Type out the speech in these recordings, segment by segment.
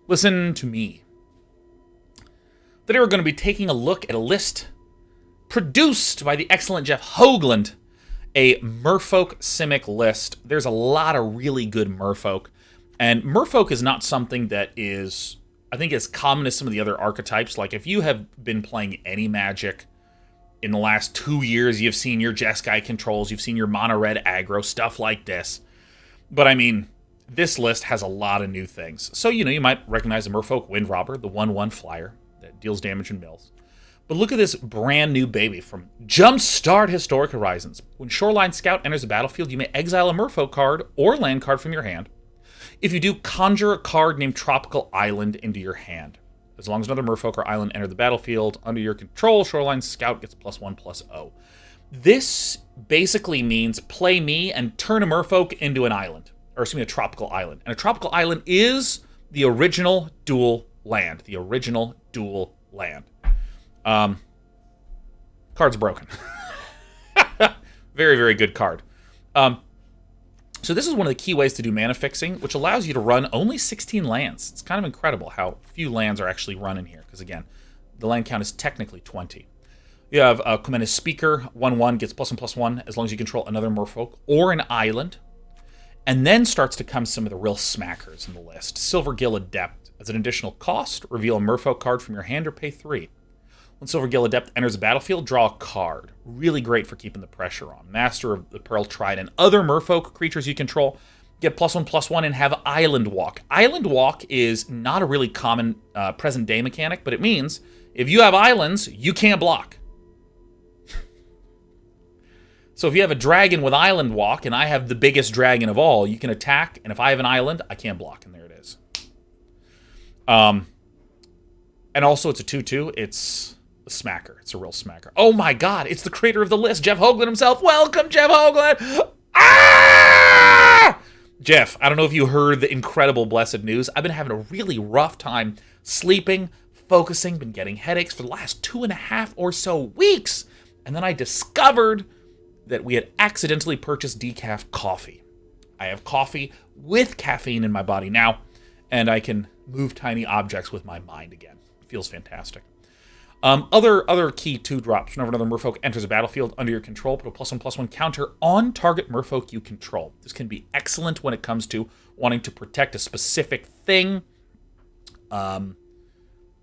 Listen to me. Today we're going to be taking a look at a list produced by the excellent Jeff Hoogland, a Merfolk Simic list. There's a lot of really good Merfolk, and Merfolk is not something that is, I think, as common as some of the other archetypes. Like, if you have been playing any Magic in the last 2 years, you've seen your Jeskai controls, you've seen your mono-red aggro, stuff like this. But, I mean, this list has a lot of new things. So, you might recognize the Merfolk Windrobber, the 1/1 flyer that deals damage in mills. But look at this brand new baby from Jumpstart Historic Horizons. When Shoreline Scout enters the battlefield, you may exile a Merfolk card or land card from your hand. If you do, conjure a card named Tropical Island into your hand. As long as another Merfolk or island enter the battlefield under your control, Shoreline Scout gets +1/+0. This basically means play me and turn a Merfolk into an island. Or excuse me, a Tropical Island. And a Tropical Island is the original dual land. The original dual land. Card's broken. Very, very good card. So this is one of the key ways to do mana fixing, which allows you to run only 16 lands. It's kind of incredible how few lands are actually run in here, because again, the land count is technically 20. You have Kumena Speaker, 1/1, gets +1/+1, as long as you control another Merfolk or an island. And then starts to come some of the real smackers in the list. Silvergill Adept. As an additional cost, reveal a Merfolk card from your hand or pay 3. When Silvergill Adept enters the battlefield, draw a card. Really great for keeping the pressure on. Master of the Pearl Trident. Other Merfolk creatures you control get +1/+1 and have Island Walk. Island Walk is not a really common present-day mechanic, but it means if you have islands, you can't block. So if you have a dragon with Island Walk, and I have the biggest dragon of all, you can attack, and if I have an island, I can't block, and there it is. And also, it's a 2/2. It's a smacker. It's a real smacker. Oh my god, it's the creator of the list, Jeff Hoogland himself. Welcome, Jeff Hoogland! Ah! Jeff, I don't know if you heard the incredible blessed news. I've been having a really rough time sleeping, focusing, been getting headaches for the last 2.5 or so weeks. And then I discovered that we had accidentally purchased decaf coffee. I have coffee with caffeine in my body now, and I can move tiny objects with my mind again. It feels fantastic. Other key 2-drops. Whenever another Merfolk enters a battlefield under your control, put a +1/+1 counter on target Merfolk you control. This can be excellent when it comes to wanting to protect a specific thing. And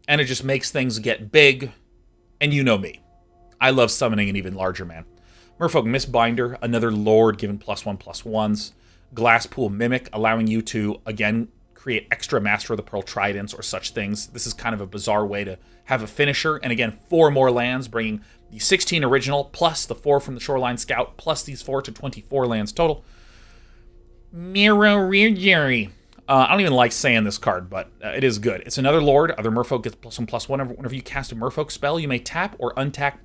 it just makes things get big. And you know me. I love summoning an even larger man. Merfolk Mistbinder, another lord given +1/+1s. Glasspool Mimic, allowing you to, again, create extra Master of the Pearl Tridents or such things. This is kind of a bizarre way to have a finisher. And again, 4 more lands, bringing the 16 original, plus the 4 from the Shoreline Scout, plus these 4 to 24 lands total. Merrow Reejerey. I don't even like saying this card, but it is good. It's another lord. Other Merfolk gets +1/+1. Whenever you cast a Merfolk spell, you may tap or untap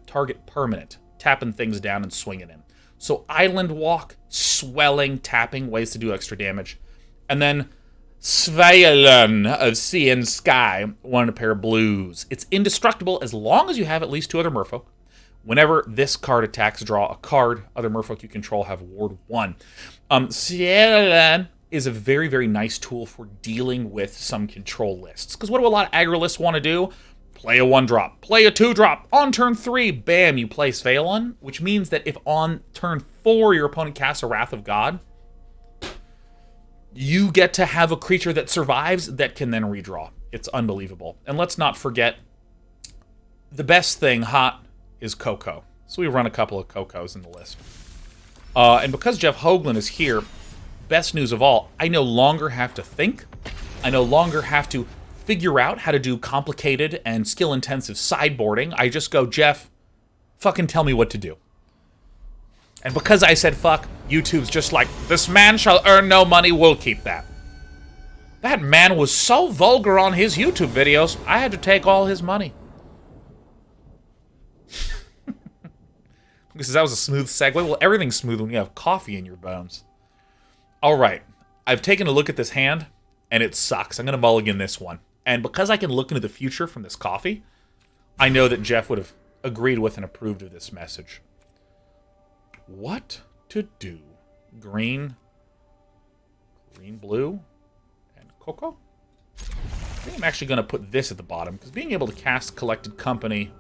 target permanent, tapping things down and swinging in. So Island Walk, swelling, tapping, ways to do extra damage. And then Svyelun of Sea and Sky, 1 pair of blues. It's indestructible as long as you have at least 2 other Merfolk. Whenever this card attacks, draw a card. Other Merfolk you control have Ward 1. Svyelun is a very, very nice tool for dealing with some control lists. Because what do a lot of aggro lists want to do? Play a 1-drop, play a 2-drop. On turn 3, bam, you play Svyelun, which means that if on turn 4 your opponent casts a Wrath of God, you get to have a creature that survives that can then redraw. It's unbelievable. And let's not forget, the best thing hot is Coco. So we run a couple of Cocos in the list. And because Jeff Hoogland is here, best news of all, I no longer have to think. I no longer have to figure out how to do complicated and skill-intensive sideboarding. I just go, Jeff, fucking tell me what to do. And because I said fuck, YouTube's just like, this man shall earn no money, we'll keep that. That man was so vulgar on his YouTube videos, I had to take all his money. Because that was a smooth segue. Well, everything's smooth when you have coffee in your bones. All right, I've taken a look at this hand, and it sucks. I'm going to mulligan this one. And because I can look into the future from this coffee, I know that Jeff would have agreed with and approved of this message. What to do? Green, blue, and cocoa? think I'm actually going to put this at the bottom, because being able to cast Collected Company...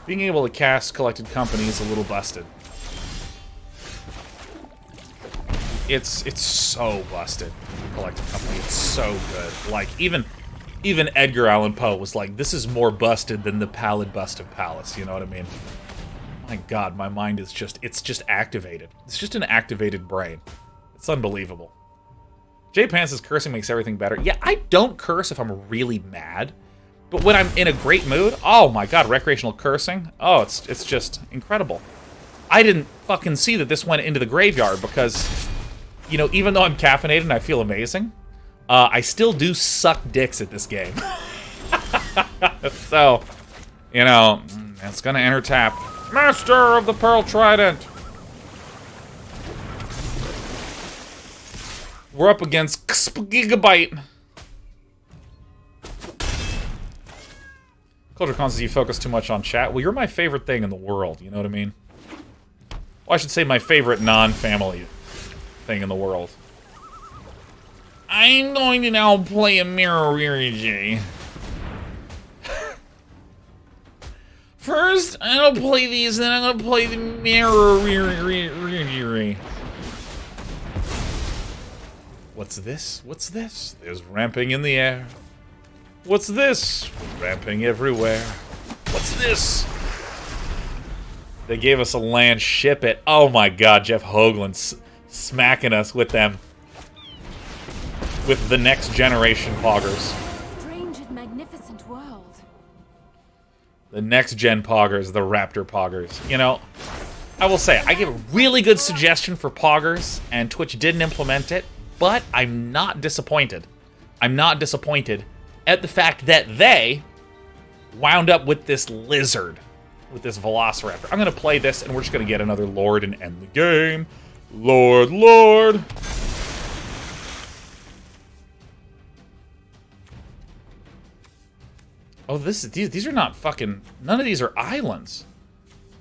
Being able to cast Collected Company is a little busted. It's so busted, Collected Company. It's so good. Like, even Edgar Allan Poe was like, this is more busted than the Pallid Bust of Pallas, you know what I mean? My god, my mind is just, it's just activated. It's just an activated brain. It's unbelievable. Jay Pants says cursing makes everything better. Yeah, I don't curse if I'm really mad. But when I'm in a great mood, oh my god, recreational cursing. Oh, it's just incredible. I didn't fucking see that this went into the graveyard because, you know, even though I'm caffeinated and I feel amazing, I still do suck dicks at this game. So, you know, it's gonna enter tap. Master of the Pearl Trident! We're up against Gigabyte. Culture Con says you focus too much on chat. Well, you're my favorite thing in the world, you know what I mean? Well, I should say my favorite non-family thing in the world. I'm going to now play a Merrow Reejerey. First, I'm gonna play these, then I'm gonna play the Merrow Reejerey. What's this? What's this? There's ramping in the air. What's this? Ramping everywhere. What's this? They gave us a land, ship it. Oh my god, Jeff Hoogland smacking us with them. With the next generation poggers. Strange and magnificent world. The next gen poggers, the Raptor poggers. You know, I will say, I gave a really good suggestion for poggers, and Twitch didn't implement it, but I'm not disappointed. I'm not disappointed at the fact that they wound up with this lizard, with this Velociraptor. I'm going to play this, and we're just going to get another Lord and end the game. Lord, Lord. Oh, these are not fucking... None of these are islands.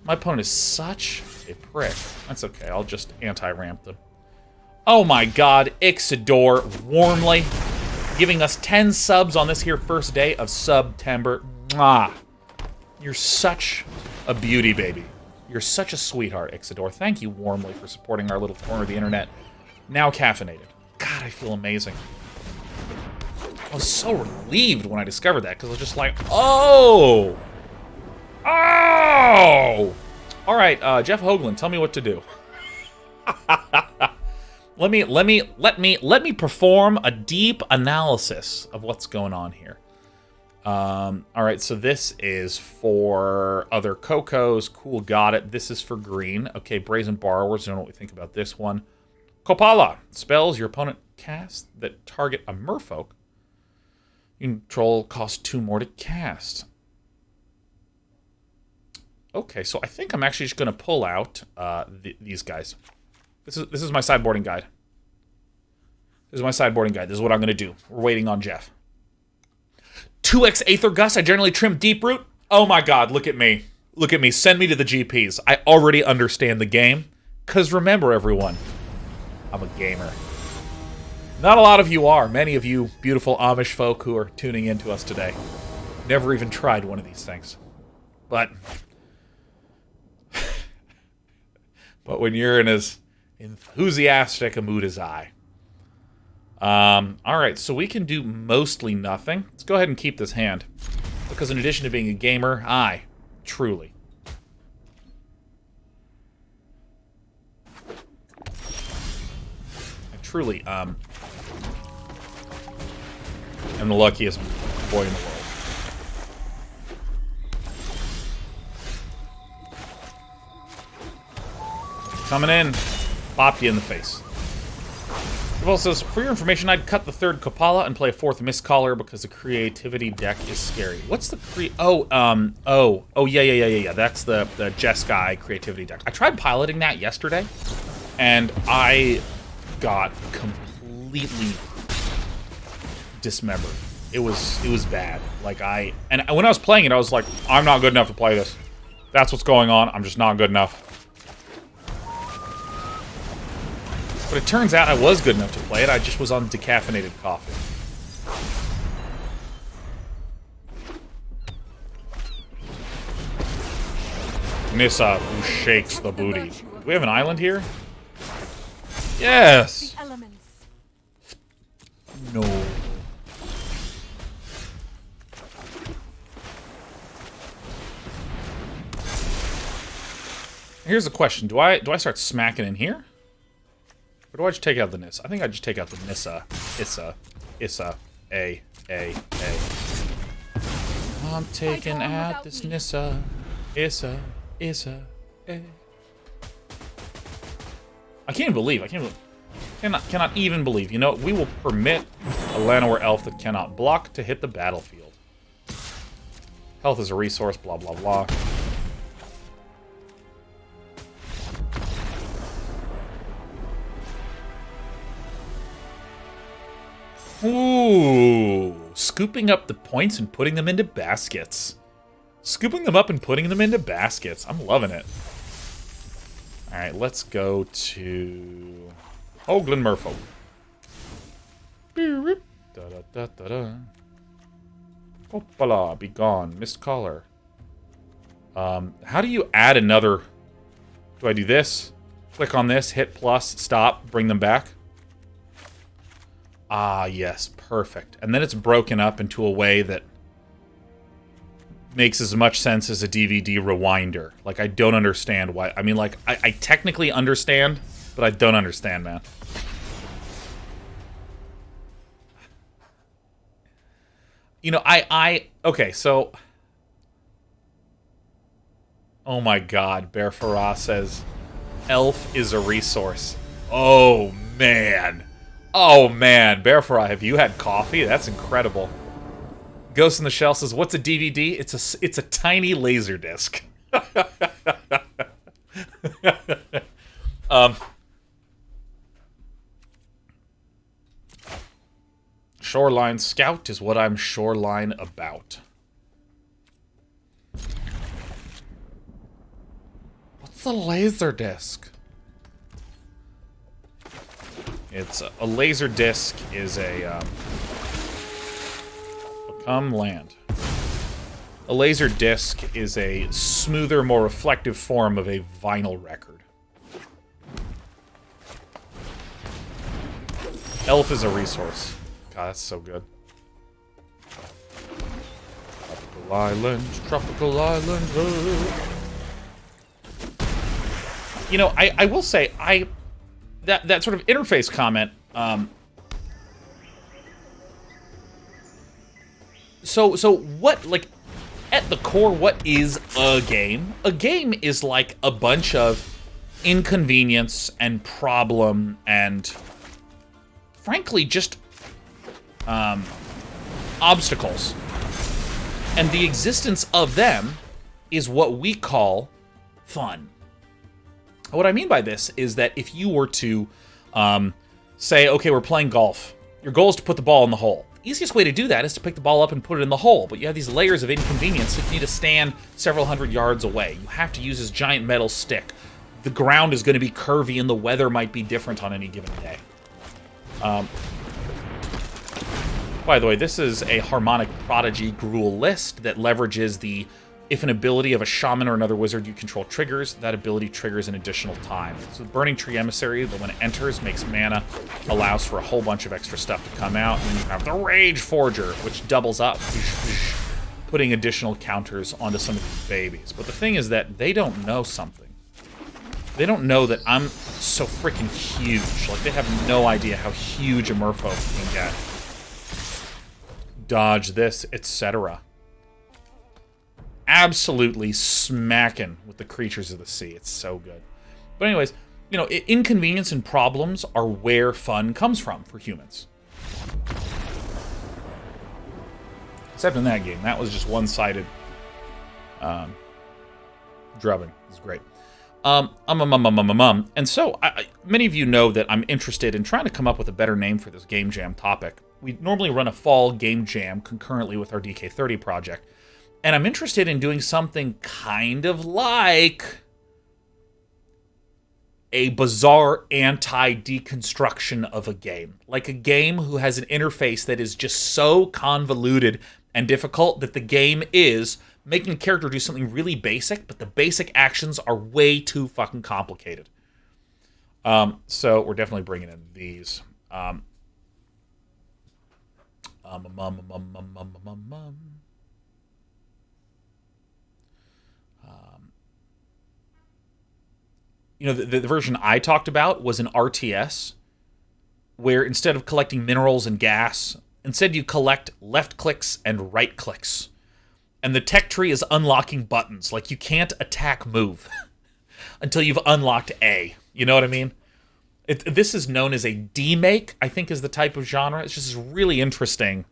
My opponent is such a prick. That's okay, I'll just anti-ramp them. Oh my god, Ixidor warmly giving us 10 subs on this here first day of September. Mwah. You're such a beauty, baby. You're such a sweetheart, Ixidor. Thank you warmly for supporting our little corner of the internet. Now caffeinated. God, I feel amazing. I was so relieved when I discovered that, because I was just like, oh! Oh! Alright, Jeff Hoogland, tell me what to do. Let me perform a deep analysis of what's going on here. Alright, so this is for other Cocos. Cool, got it. This is for green. Okay, Brazen Borrowers, don't know what we think about this one. Kopala. Spells your opponent casts that target a Merfolk. You control costs 2 more to cast. Okay, so I think I'm actually just going to pull out these guys. This is my sideboarding guide. This is my sideboarding guide. This is what I'm going to do. We're waiting on Jeff. 2x Aether Gust. I generally trim Deeproot. Oh my god, look at me. Look at me. Send me to the GPs. I already understand the game. Because remember, everyone, I'm a gamer. Not a lot of you are. Many of you beautiful Amish folk who are tuning in to us today. Never even tried one of these things. But when you're in as enthusiastic a mood as I. Alright, so we can do mostly nothing. Let's go ahead and keep this hand. Because in addition to being a gamer, I truly I'm the luckiest boy in the world. Coming in. Bopped you in the face. Well, says, for your information, I'd cut the 3rd Kopala and play a 4th Mistcaller because the creativity deck is scary. What's the yeah. That's the Jeskai creativity deck. I tried piloting that yesterday, and I got completely dismembered. It was bad. Like when I was playing it, I was like, I'm not good enough to play this. That's what's going on. I'm just not good enough. But it turns out I was good enough to play it. I just was on decaffeinated coffee. Nissa, who shakes the booty. Do we have an island here? Yes! No. Here's the question. Do I start smacking in here? Or do I just take out the Nissa? I think I just take out the Nissa. Issa. A. I'm taking out this Nissa. Issa. A. I can't believe. Cannot even believe. You know, we will permit a Llanowar elf that cannot block to hit the battlefield. Health is a resource, blah, blah, blah. Ooh, scooping up the points and putting them into baskets. Scooping them up and putting them into baskets. I'm loving it. All right, let's go to Hoogland Merfolk. Kopala, be gone. Mistcaller. How do you add another? Do I do this? Click on this, hit plus, stop, bring them back. Ah, yes, perfect. And then it's broken up into a way that makes as much sense as a DVD rewinder. Like, I don't understand why. I mean, like, I technically understand, but I don't understand, man. You know, okay, so... Oh my god, Bear Farah says, Elf is a resource. Oh, man. Oh, man. Bear Farah, have you had coffee? That's incredible. Ghost in the Shell says, what's a DVD? It's a tiny laser disc. Shoreline Scout is what I'm shoreline about. What's a laser disc? It's a laser disc is a become land. A laser disc is a smoother, more reflective form of a vinyl record. Elf is a resource. God, that's so good. Tropical island, tropical island. Oh. You know, I will say, that sort of interface comment, so what, like, at the core, what is a game? A game is like a bunch of inconvenience and problem and, frankly, just obstacles. And the existence of them is what we call fun. What I mean by this is that if you were to say, okay, we're playing golf. Your goal is to put the ball in the hole. The easiest way to do that is to pick the ball up and put it in the hole, but you have these layers of inconvenience. If you need to stand several hundred yards away, you have to use this giant metal stick. The ground is going to be curvy and the weather might be different on any given day. By the way, this is a Harmonic Prodigy Gruul list that leverages the if an ability of a shaman or another wizard you control triggers, that ability triggers an additional time. So the Burning Tree Emissary, that when it enters, makes mana, allows for a whole bunch of extra stuff to come out, and then you have the Rage Forger, which doubles up, putting additional counters onto some of these babies. But the thing is that they don't know something. They don't know that I'm so freaking huge. Like, they have no idea how huge a Merfolk can get. Dodge this, etc. Absolutely smacking with the creatures of the sea. It's so good. But anyways, you know, inconvenience and problems are where fun comes from for humans. Except in that game. That was just one-sided drubbing. It was great. And so, many of you know that I'm interested in trying to come up with a better name for this Game Jam topic. We normally run a fall Game Jam concurrently with our DK30 project. And I'm interested in doing something kind of like a bizarre anti-deconstruction of a game. Like a game who has an interface that is just so convoluted and difficult that the game is making a character do something really basic, but the basic actions are way too fucking complicated. So we're definitely bringing in these. You know, the version I talked about was an RTS, where instead of collecting minerals and gas, instead you collect left clicks and right clicks. And the tech tree is unlocking buttons. Like, you can't attack move until you've unlocked A. You know what I mean? This is known as a D-make, I think is the type of genre. It's just really interesting,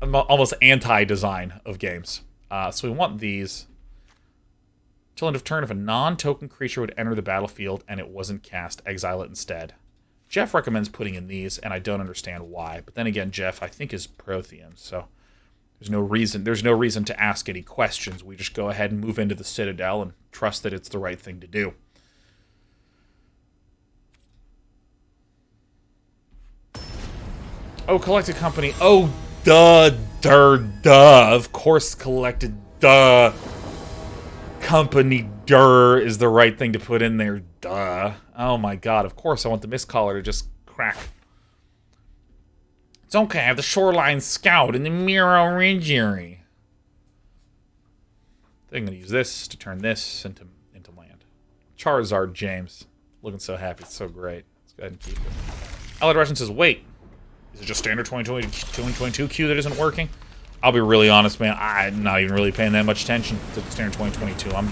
almost anti-design of games. So we want these. Till end of turn, if a non-token creature would enter the battlefield and it wasn't cast, exile it instead. Jeff recommends putting in these, and I don't understand why. But then again, Jeff, I think, is Prothean, so there's no reason to ask any questions. We just go ahead and move into the Citadel and trust that it's the right thing to do. Oh, collected company. Oh, duh. Of course, collected, duh. Company, is the right thing to put in there, duh. Oh my god, of course I want the Mistcaller to just crack. It's okay, I have the Shoreline Scout and the Merrow Reejerey. I think I'm going to use this to turn this into land. Charizard James. Looking so happy, it's so great. Let's go ahead and keep it. Allied Russian says, wait, is it just standard 2022 queue that isn't working? I'll be really honest, man. I'm not even really paying that much attention to the standard 2022. I'm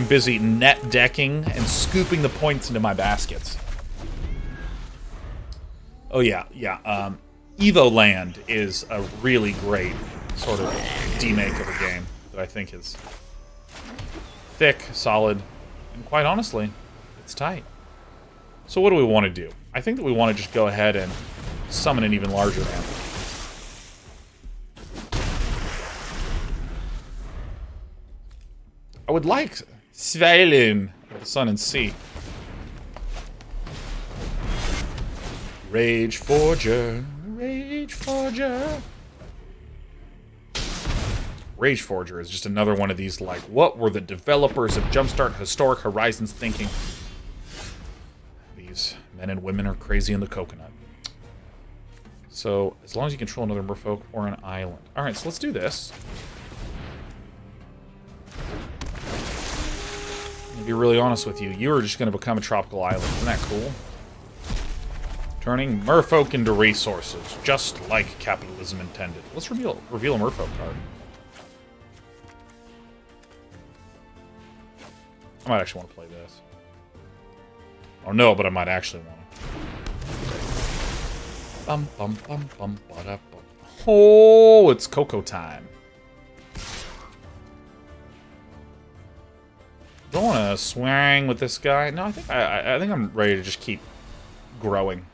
busy net decking and scooping the points into my baskets. Oh yeah. Evo Land is a really great sort of demake of a game that I think is thick, solid, and quite honestly, it's tight. So what do we want to do? I think that we want to just go ahead and summon an even larger man. I would like Svyelun of the Sun and Sea. Rage Forger. Rage Forger is just another one of these, like, what were the developers of Jumpstart Historic Horizons thinking? These men and women are crazy in the coconut. So, as long as you control another merfolk or an island. Alright, so let's do this. To be really honest with you, you are just going to become a tropical island. Isn't that cool? Turning merfolk into resources, just like capitalism intended. Let's reveal a merfolk card. I might actually want to play this. Oh no, but I might actually want to. Oh, it's Cocoa time. Don't want to swang with this guy. No, I think I'm ready to just keep growing.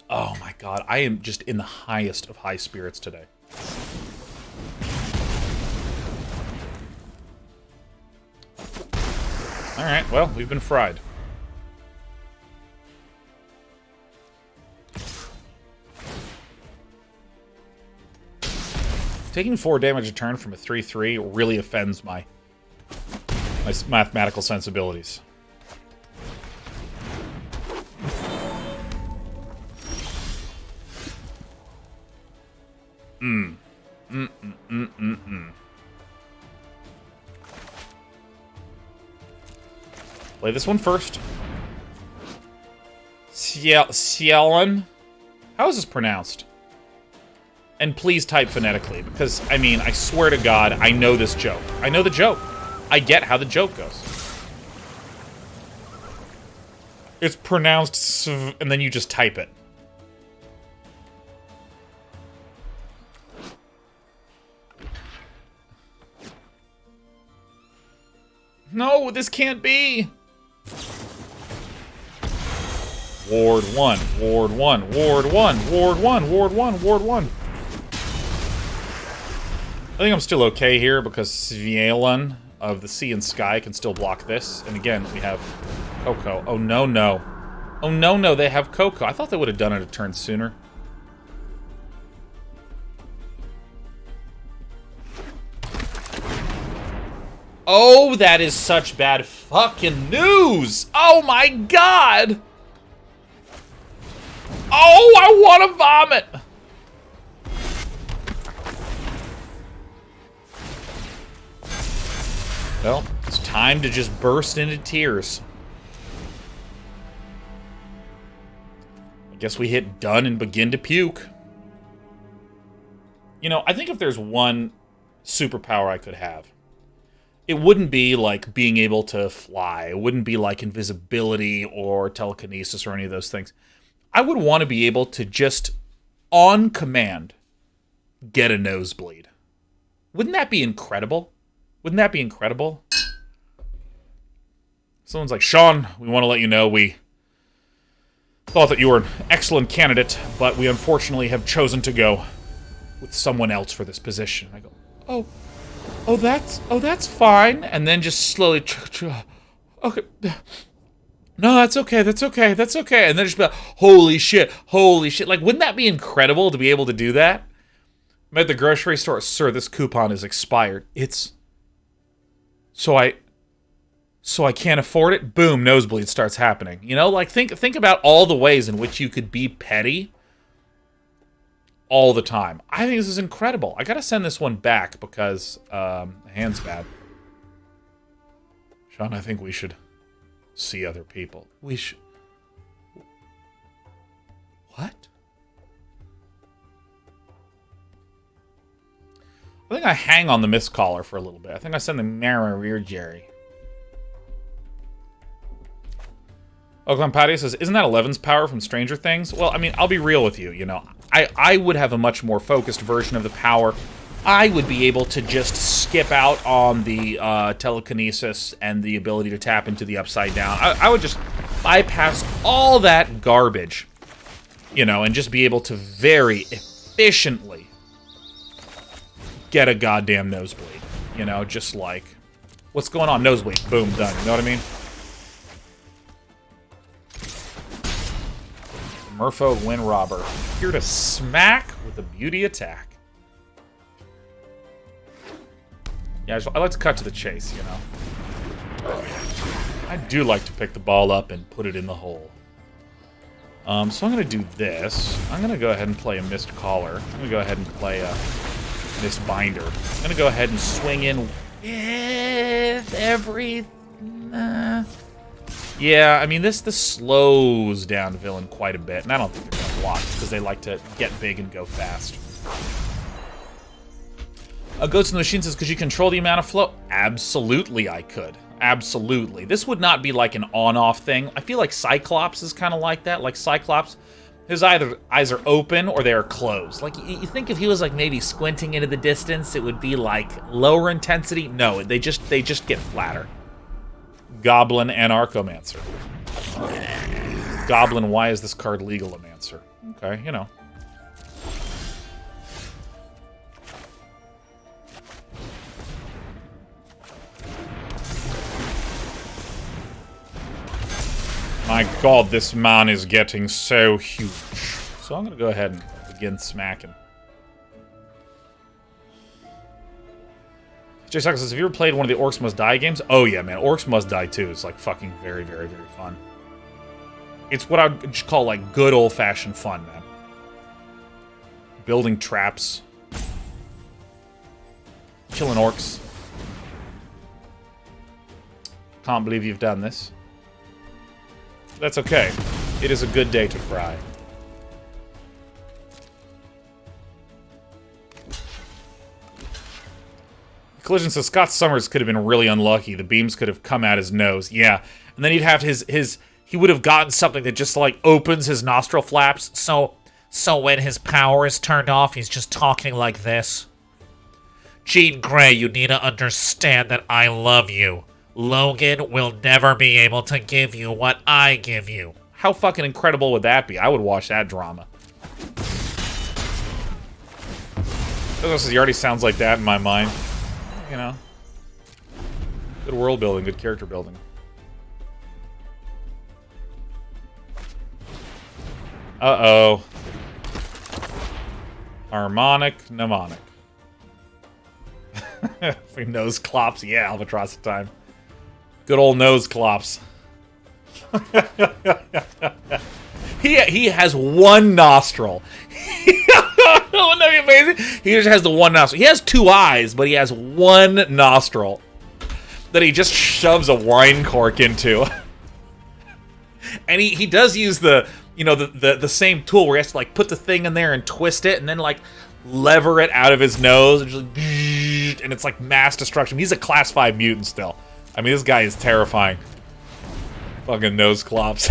Oh my god, I am just in the highest of high spirits today. Alright, well, we've been fried. Taking 4 damage a turn from a 3/3 really offends my mathematical sensibilities. Play this one first. Svyelun? How is this pronounced? And please type phonetically, because, I mean, I swear to God, I know this joke. I know the joke. I get how the joke goes. It's pronounced and then you just type it. No, this can't be! Ward 1, Ward 1, Ward 1, Ward 1, Ward 1, Ward 1. think I'm still okay here because Svyelun of the Sea and Sky can still block this. And again, we have Coco. Oh, no, no. Oh, no, no, they have Coco. I thought they would have done it a turn sooner. Oh, that is such bad fucking news! Oh my god! Oh, I want to vomit! Well, it's time to just burst into tears. I guess we hit done and begin to puke. You know, I think if there's one superpower I could have, it wouldn't be like being able to fly. It wouldn't be like invisibility or telekinesis or any of those things. I would want to be able to just, on command, get a nosebleed. Wouldn't that be incredible? Wouldn't that be incredible? Someone's like, Sean, we want to let you know we thought that you were an excellent candidate, but we unfortunately have chosen to go with someone else for this position. I go, oh, that's fine. And then just slowly, okay. No, that's okay. And then just be like, holy shit. Like, wouldn't that be incredible to be able to do that? I'm at the grocery store. Sir, this coupon is expired. It's... So I can't afford it? Boom, nosebleed starts happening. You know, like, think about all the ways in which you could be petty all the time. I think this is incredible. I gotta send this one back because, the hand's bad. Sean, I think we should see other people. We should... What? I think I hang on the Mistcaller for a little bit. I think I send the Merrow Reejerey. Oakland Patty says, isn't that 11's power from Stranger Things? Well, I mean, I'll be real with you, you know. I would have a much more focused version of the power. I would be able to just skip out on the telekinesis and the ability to tap into the Upside Down. I would just bypass all that garbage, you know, and just be able to very efficiently get a goddamn nosebleed. You know, just like, what's going on? Nosebleed. Boom, done. You know what I mean? Merfolk Windrobber. Here to smack with a beauty attack. Yeah, I like to cut to the chase, you know. I do like to pick the ball up and put it in the hole. So I'm going to do this. I'm going to go ahead and play a Mistcaller. I'm going to go ahead and play a Mistbinder. I'm going to go ahead and swing in with every... Yeah, I mean, this slows down villain quite a bit, and I don't think they're going to block because they like to get big and go fast. Goats in the Machine says, could you control the amount of flow? Absolutely, I could. Absolutely. This would not be like an on-off thing. I feel like Cyclops is kind of like that. Like Cyclops, his eyes are open or they are closed. Like, you think if he was like maybe squinting into the distance, it would be like lower intensity? No, they just get flatter. Goblin Anarchomancer. Goblin, why is this card legal, Amancer? Okay, you know. My god, this man is getting so huge. So I'm going to go ahead and begin smacking. Jay Sucker says, have you ever played one of the Orcs Must Die games? Oh yeah, man. Orcs Must Die 2 is like fucking very, very, very fun. It's what I would just call like good old-fashioned fun, man. Building traps. Killing orcs. Can't believe you've done this. That's okay. It is a good day to fry. Collision says Scott Summers could have been really unlucky. The beams could have come out his nose. Yeah. And then he'd have he would have gotten something that just like opens his nostril flaps. So when his power is turned off, he's just talking like this. Jean Grey, you need to understand that I love you. Logan will never be able to give you what I give you. How fucking incredible would that be? I would watch that drama. He already sounds like that in my mind. You know. Good world building, good character building. Uh-oh. Harmonic, mnemonic. Nose clops, yeah, albatross time. Good old nose clops. he has one nostril. Wouldn't that be amazing? He just has the one nostril. He has two eyes, but he has one nostril that he just shoves a wine cork into. And he does use the, you know, the same tool where he has to like put the thing in there and twist it and then like lever it out of his nose and, just, like, and it's like mass destruction. He's a class 5 mutant still. I mean, this guy is terrifying. Fucking nose clops.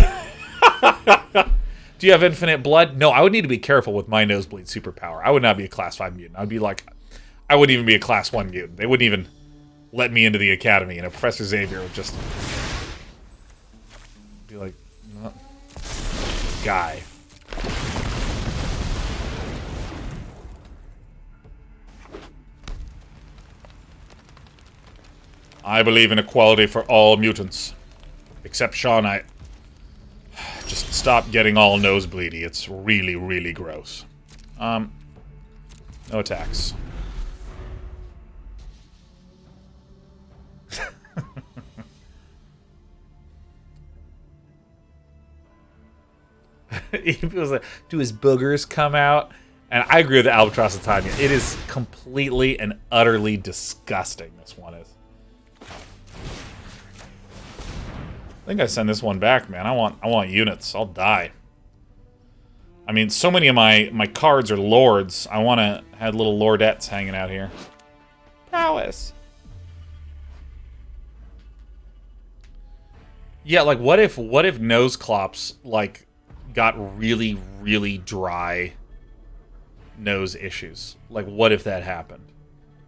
Do you have infinite blood? No, I would need to be careful with my nosebleed superpower. I would not be a class 5 mutant. I'd be like, I wouldn't even be a class 1 mutant. They wouldn't even let me into the academy. You know, Professor Xavier would just be like, guy. I believe in equality for all mutants. Except Sean, just stop getting all nosebleedy. It's really, really gross. No attacks. He feels like, do his boogers come out? And I agree with the Albatross of Tanya. It is completely and utterly disgusting, this one is. I think I send this one back, man. I want units. I'll die. I mean, so many of my cards are lords. I want to have little lordettes hanging out here. Prowess. Yeah, like what if nose clops like got really, really dry nose issues? Like what if that happened?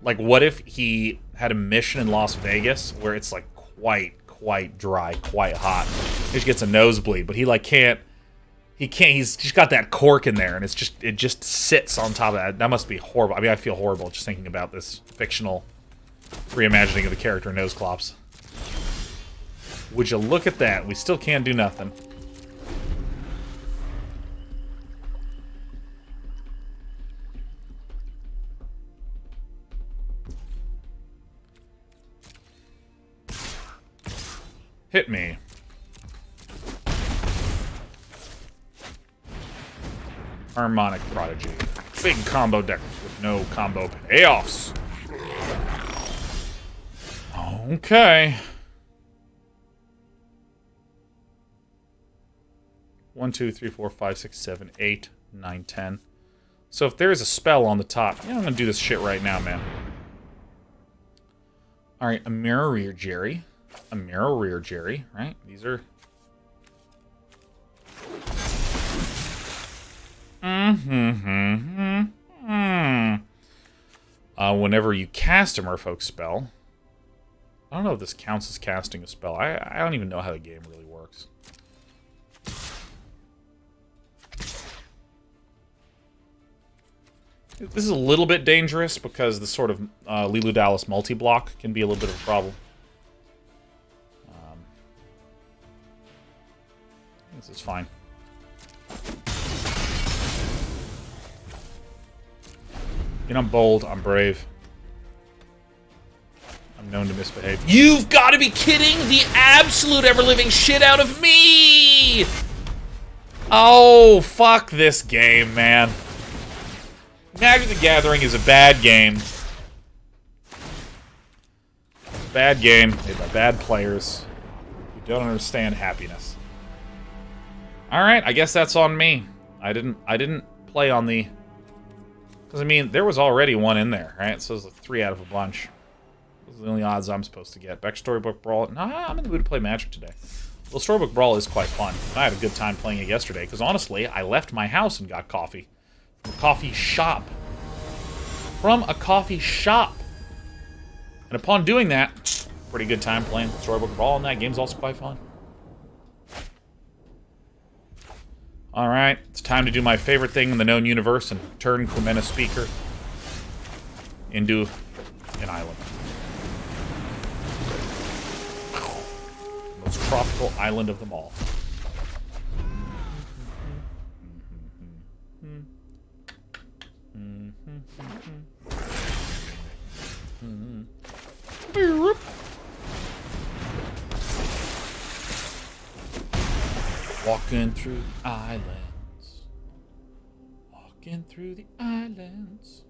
Like what if he had a mission in Las Vegas where it's like quite dry, quite hot. He just gets a nosebleed, but he like can't. He's just got that cork in there, and it just sits on top of that. That must be horrible. I mean, I feel horrible just thinking about this fictional reimagining of the character Nose Clops. Would you look at that? We still can't do nothing. Hit me. Harmonic Prodigy. Big combo deck with no combo payoffs. Okay. 1, 2, 3, 4, 5, 6, 7, 8, 9, 10. So if there's a spell on the top, yeah, I'm gonna do this shit right now, man. Alright, a Merrow Reejerey. A Merrow Reejerey, right? These are... Whenever you cast a Merfolk spell... I don't know if this counts as casting a spell. I don't even know how the game really works. This is a little bit dangerous because the sort of Lilu Dallas multi-block can be a little bit of a problem. This is fine. You know, I'm bold, I'm brave. I'm known to misbehave. You've got to be kidding the absolute ever-living shit out of me! Oh, fuck this game, man. Magic the Gathering is a bad game. Bad game made by bad players who don't understand happiness. Alright, I guess that's on me. I didn't play on the... Because, I mean, there was already one in there, right? So it was like 3 out of a bunch. Those are the only odds I'm supposed to get. Back Storybook Brawl. Nah, I'm in the mood to play Magic today. Well, Storybook Brawl is quite fun. I had a good time playing it yesterday, because honestly, I left my house and got coffee. From a coffee shop. From a coffee shop. And upon doing that, pretty good time playing Storybook Brawl, and that game's also quite fun. Alright, it's time to do my favorite thing in the known universe and turn Kumena speaker. into an island. Most tropical island of them all. Walking through the islands. Walking through the islands.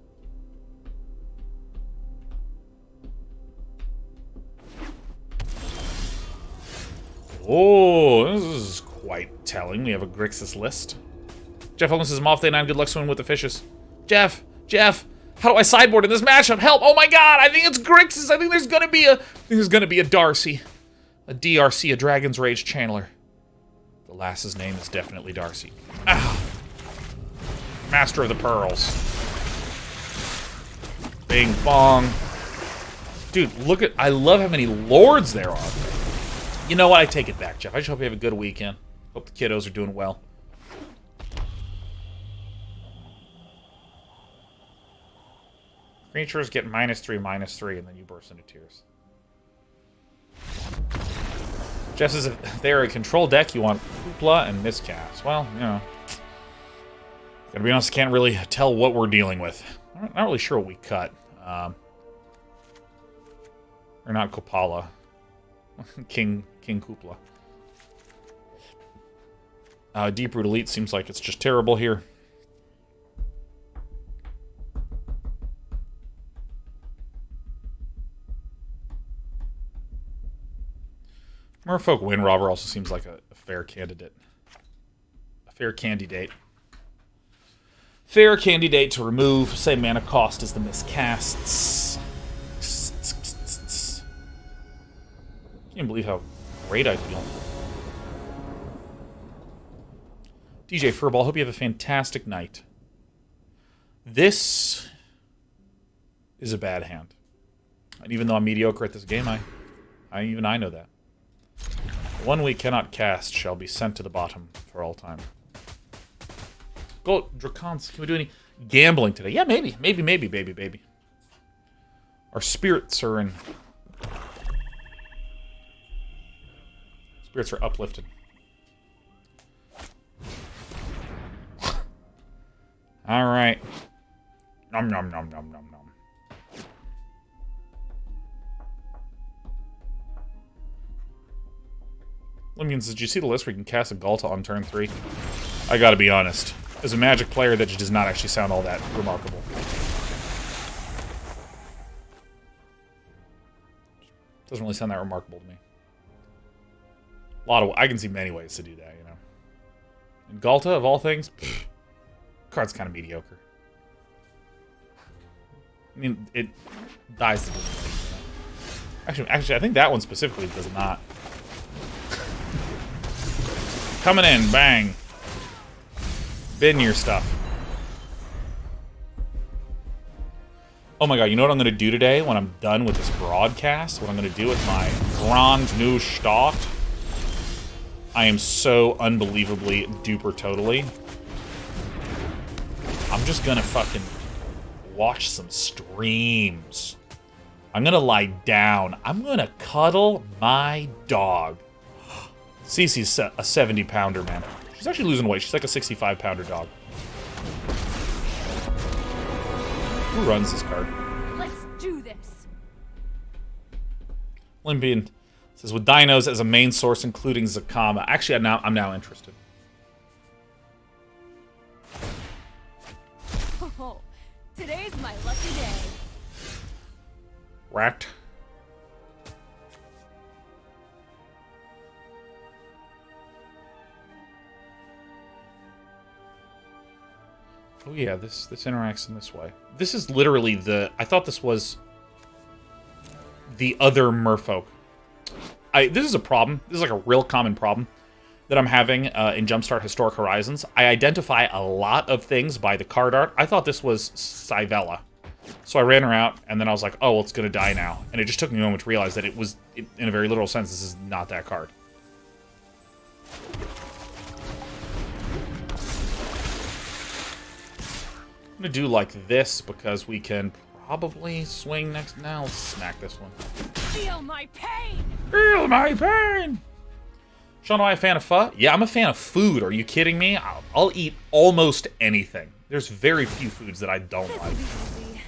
Oh, this is quite telling. We have a Grixis list. Jeff Hoogland says, Moff Day 9, good luck swimming with the fishes. Jeff, how do I sideboard in this matchup? Help! Oh my god, I think it's Grixis. I think there's gonna be a Darcy. A DRC, a Dragon's Rage Channeler. The lass's name is definitely Darcy. Ah. Master of the Pearls. Bing bong. Dude, I love how many lords there are. You know what? I take it back, Jeff. I just hope you have a good weekend. Hope the kiddos are doing well. Creatures get -3/-3, and then you burst into tears. Jeff says if they're a control deck, you want Kopala and Miscast. Well, you know. Gotta be honest, I can't really tell what we're dealing with. I'm not really sure what we cut. Or not Kopala. King Kopala. Deeproot Elite seems like it's just terrible here. Merfolk Windrobber also seems like a fair candidate. A fair candidate. Fair candidate to remove. Same mana cost as the Miscasts. Can't believe how great I feel. DJ Furball, hope you have a fantastic night. This is a bad hand. And even though I'm mediocre at this game, even I know that. The one we cannot cast shall be sent to the bottom for all time. Go, Dracons. Can we do any gambling today? Yeah, maybe. Maybe. Our spirits are in... Spirits are uplifted. Alright. Nom nom nom nom nom nom. Limpians, did you see the list where you can cast a Galta on turn 3? I gotta be honest. As a Magic player, that just does not actually sound all that remarkable. Doesn't really sound that remarkable to me. I can see many ways to do that, you know. And Galta, of all things, card's kind of mediocre. I mean, it dies to do it, you know? Actually, I think that one specifically does not. Coming in, bang. Bin your stuff. Oh my god, you know what I'm going to do today when I'm done with this broadcast? What I'm going to do with my Grand New Start? I am so unbelievably duper totally. I'm just going to fucking watch some streams. I'm going to lie down. I'm going to cuddle my dog. Cece's a 70-pounder, man. She's actually losing weight. She's like a 65-pounder dog. Who runs this card? Let's do this. Olympian says, with dinos as a main source, including Zakama. Actually, I'm now interested. Oh, today's my lucky day. Rat. Oh yeah, this interacts in this way. This is literally I thought this was the other Merfolk. This is a problem. This is like a real common problem that I'm having in Jumpstart Historic Horizons. I identify a lot of things by the card art. I thought this was Svyelun. So I ran her out, and then I was like, oh, well, it's going to die now. And it just took me a moment to realize that it was, in a very literal sense, this is not that card. I'm going to do like this because we can probably swing next. Now let's smack this one. Feel my pain! Feel my pain! Sean, am I a fan of pho? Yeah, I'm a fan of food. Are you kidding me? I'll eat almost anything. There's very few foods that I don't This'll like. be easy.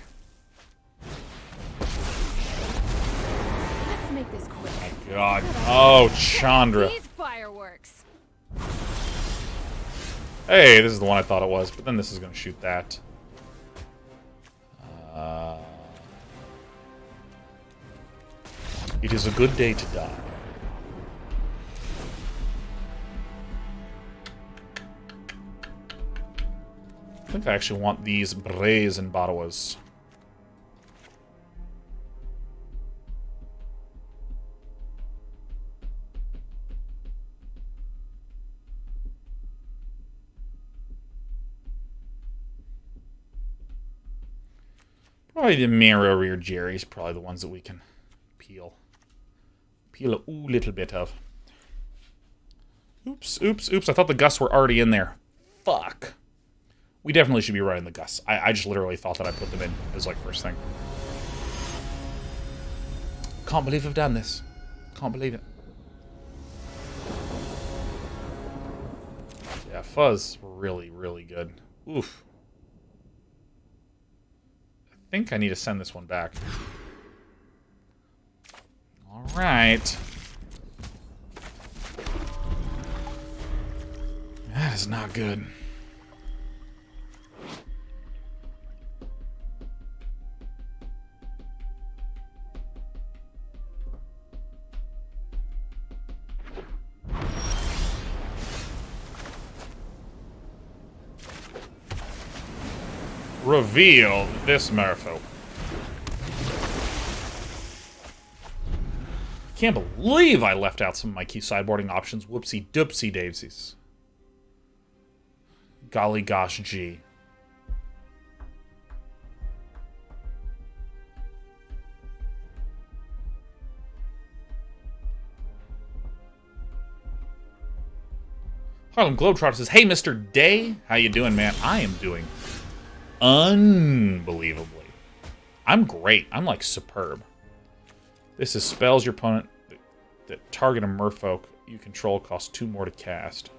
Let's make this quick. God. Oh, Chandra. These fireworks. Hey, this is the one I thought it was, but then this is going to shoot that. It is a good day to die. I think I actually want these Brazen Borrowers. Probably the Merrow Reejerey is probably the ones that we can peel a little bit of. Oops, oops, oops. I thought the Gusts were already in there. Fuck. We definitely should be running the Gusts. I just literally thought that I put them in as like first thing. Can't believe I've done this. Can't believe it. Yeah, Fuzz, really, really good. Oof. I think I need to send this one back. Alright. That is not good. Reveal this Merfolk. Can't believe I left out some of my key sideboarding options. Whoopsie doopsie daisies. Golly gosh gee. Harlem Globetrotter says, "Hey, Mr. Day, how you doing, man? I am doing unbelievably. I'm great. I'm like superb. This is spells your opponent that target a merfolk you control cost 2 more to cast.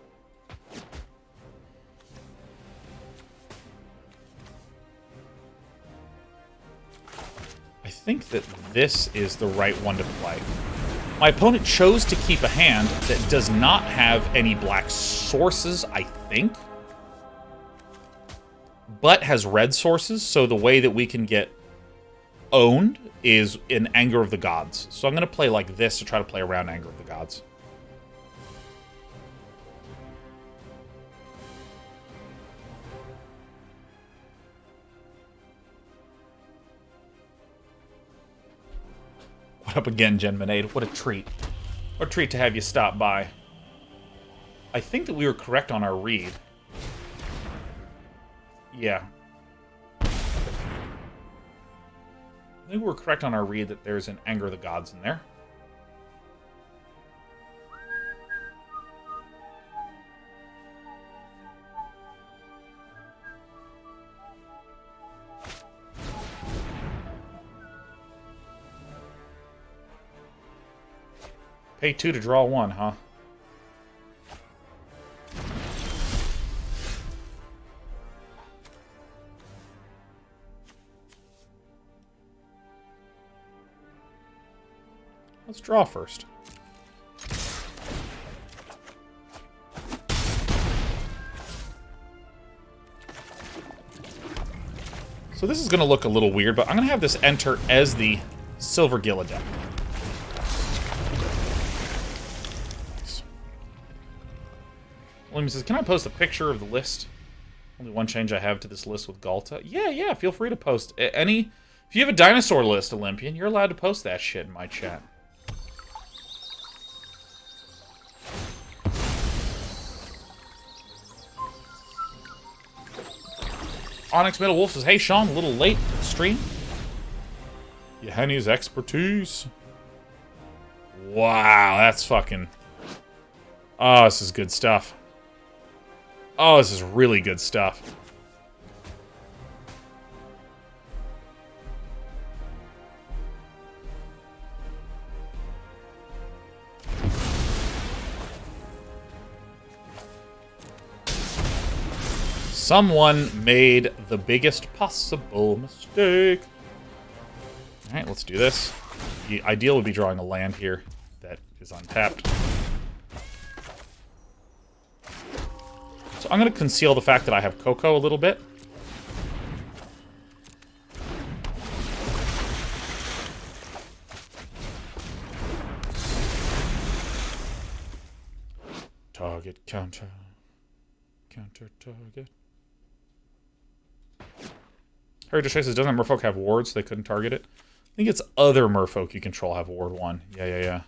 I think that this is the right one to play. My opponent chose to keep a hand that does not have any black sources, I think, but has red sources, so the way that we can get owned is in Anger of the Gods. So I'm going to play like this to try to play around Anger of the Gods. What up again, Jen Manade? What a treat. What a treat to have you stop by. I think that we were correct on our read. Yeah. I think we were correct on our read that there's an Anger of the Gods in there. Pay 2 to draw 1, huh? Let's draw first. So this is going to look a little weird, but I'm going to have this enter as the Silvergill Adept. Nice. William says, can I post a picture of the list? Only one change I have to this list with Galta. Yeah, feel free to post any. If you have a dinosaur list, Olympian, you're allowed to post that shit in my chat. Onyx Middle Wolf says, hey, Sean, a little late to the stream. Henny's expertise. Wow, that's fucking... Oh, this is good stuff. Oh, this is really good stuff. Someone made the biggest possible mistake. Alright, let's do this. The ideal would be drawing a land here that is untapped. So I'm going to conceal the fact that I have Coco a little bit. Target counter. Counter target. Heritage Traces doesn't Merfolk have wards, so they couldn't target it. I think it's other Merfolk you control have ward 1. Yeah.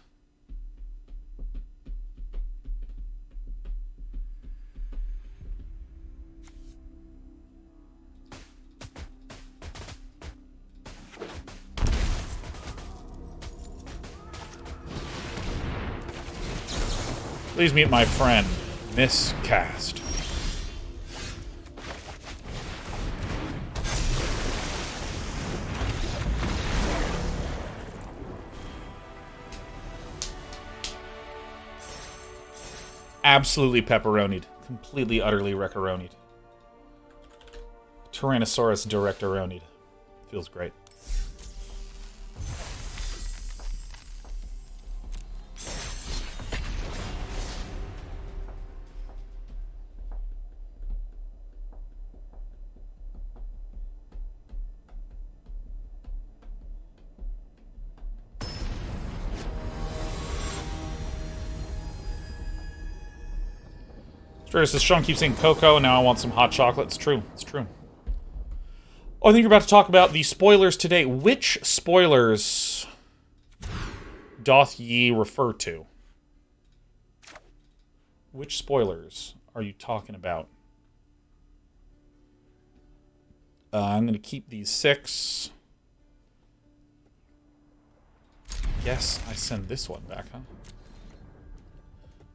Please meet my friend, Miscast. Absolutely pepperonied. Completely, utterly wreckaronied. Tyrannosaurus directoronied. Feels great. This Sean keeps saying Coco, and now I want some hot chocolate. It's true. It's true. Oh, I think you're about to talk about the spoilers today. Which spoilers doth ye refer to? Which spoilers are you talking about? I'm going to keep these 6. Yes, I send this one back, huh?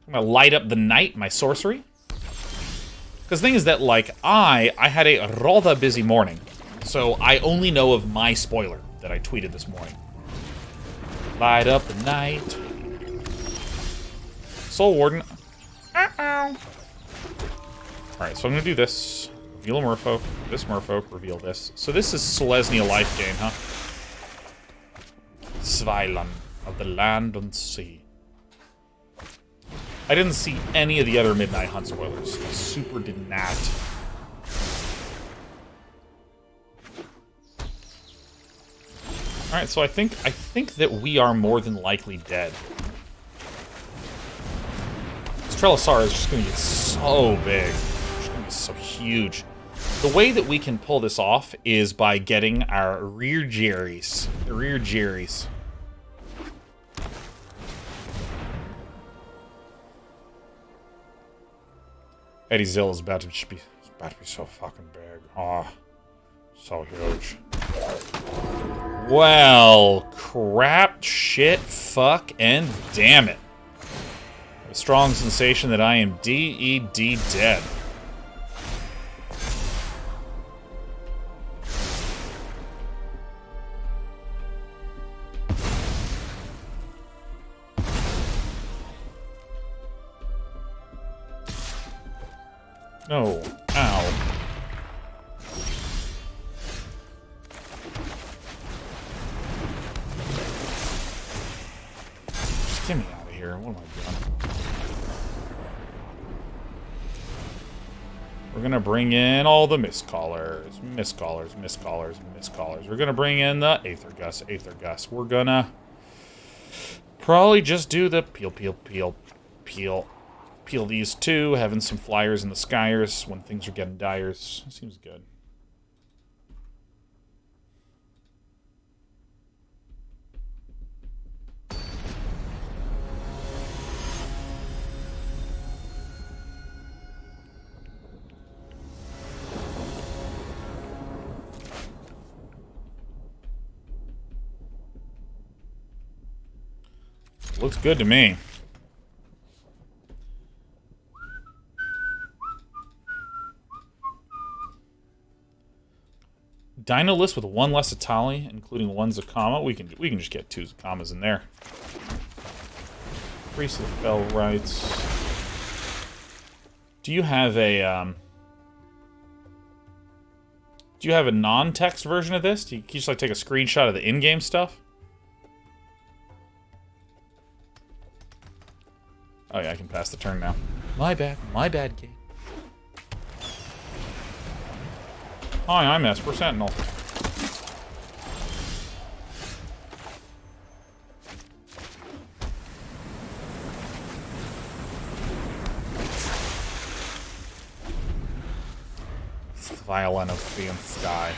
I'm going to light up the night, my sorcery. Because the thing is that, like, I had a rather busy morning. So I only know of my spoiler that I tweeted this morning. Light up the night. Soul Warden. Uh-oh. Alright, so I'm going to do this. Reveal a Merfolk. This Merfolk. Reveal this. So this is Selesnya life gain, huh? Svyelun of the land and sea. I didn't see any of the other Midnight Hunt spoilers. I super did not. Alright, so I think that we are more than likely dead. This Trellisar is just gonna get so big. It's gonna be so huge. The way that we can pull this off is by getting our Reejereys. The Reejereys. Eddie Zill is about to be so fucking big. Oh, so huge. Well, crap, shit, fuck, and damn it. A strong sensation that I am D-E-D dead. No. Ow. Just get me out of here. What am I doing? We're gonna bring in all the Miscallers. Miscallers. We're gonna bring in the Aether Gust. We're gonna probably just do the peel. Peel these 2, having some flyers in the skyers when things are getting dyers. Seems good. Looks good to me. Dino list with 1 less Atali, including 1 Zakama. We can just get 2 Zakamas in there. Priest of the Fell Rites. Do you have a Do you have a non-text version of this? Do you just like take a screenshot of the in-game stuff? Oh yeah, I can pass the turn now. My bad game. Hi, I'm Esper Sentinel. Svyelun of the sky.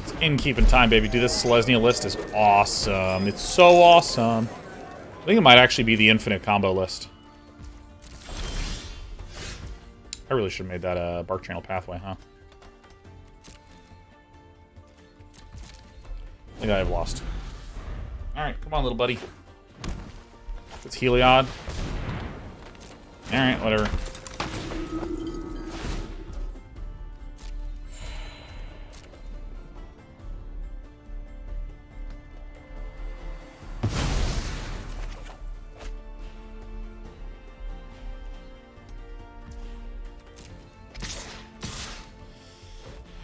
It's in keeping time, baby. Dude, this Selesnya list is awesome. It's so awesome. I think it might actually be the infinite combo list. I really should have made that a Barkchannel Pathway, huh? I think I have lost. Alright, come on, little buddy. It's Heliod. Alright, whatever.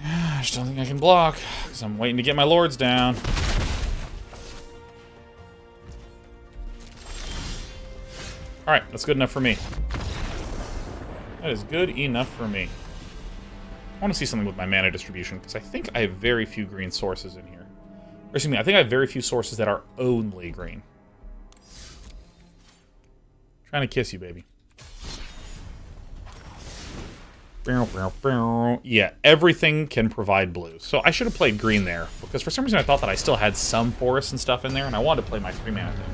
I just don't think I can block, because I'm waiting to get my lords down. Alright, that's good enough for me. That is good enough for me. I want to see something with my mana distribution, because I think I have very few green sources in here. Or excuse me, I think I have very few sources that are only green. Trying to kiss you, baby. Yeah, everything can provide blue. So I should have played green there, because for some reason I thought that I still had some forests and stuff in there, and I wanted to play my 3-mana thing.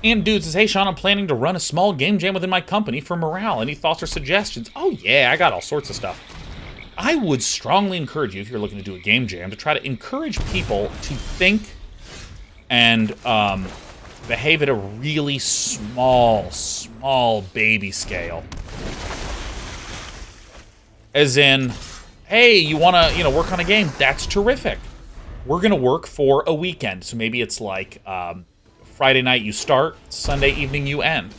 And dude says, hey Sean, I'm planning to run a small game jam within my company for morale. Any thoughts or suggestions? Oh yeah, I got all sorts of stuff. I would strongly encourage you, if you're looking to do a game jam, to try to encourage people to think and behave at a really small baby scale. As in, hey, you want to, work on a game? That's terrific. We're going to work for a weekend. So maybe it's like Friday night you start, Sunday evening you end.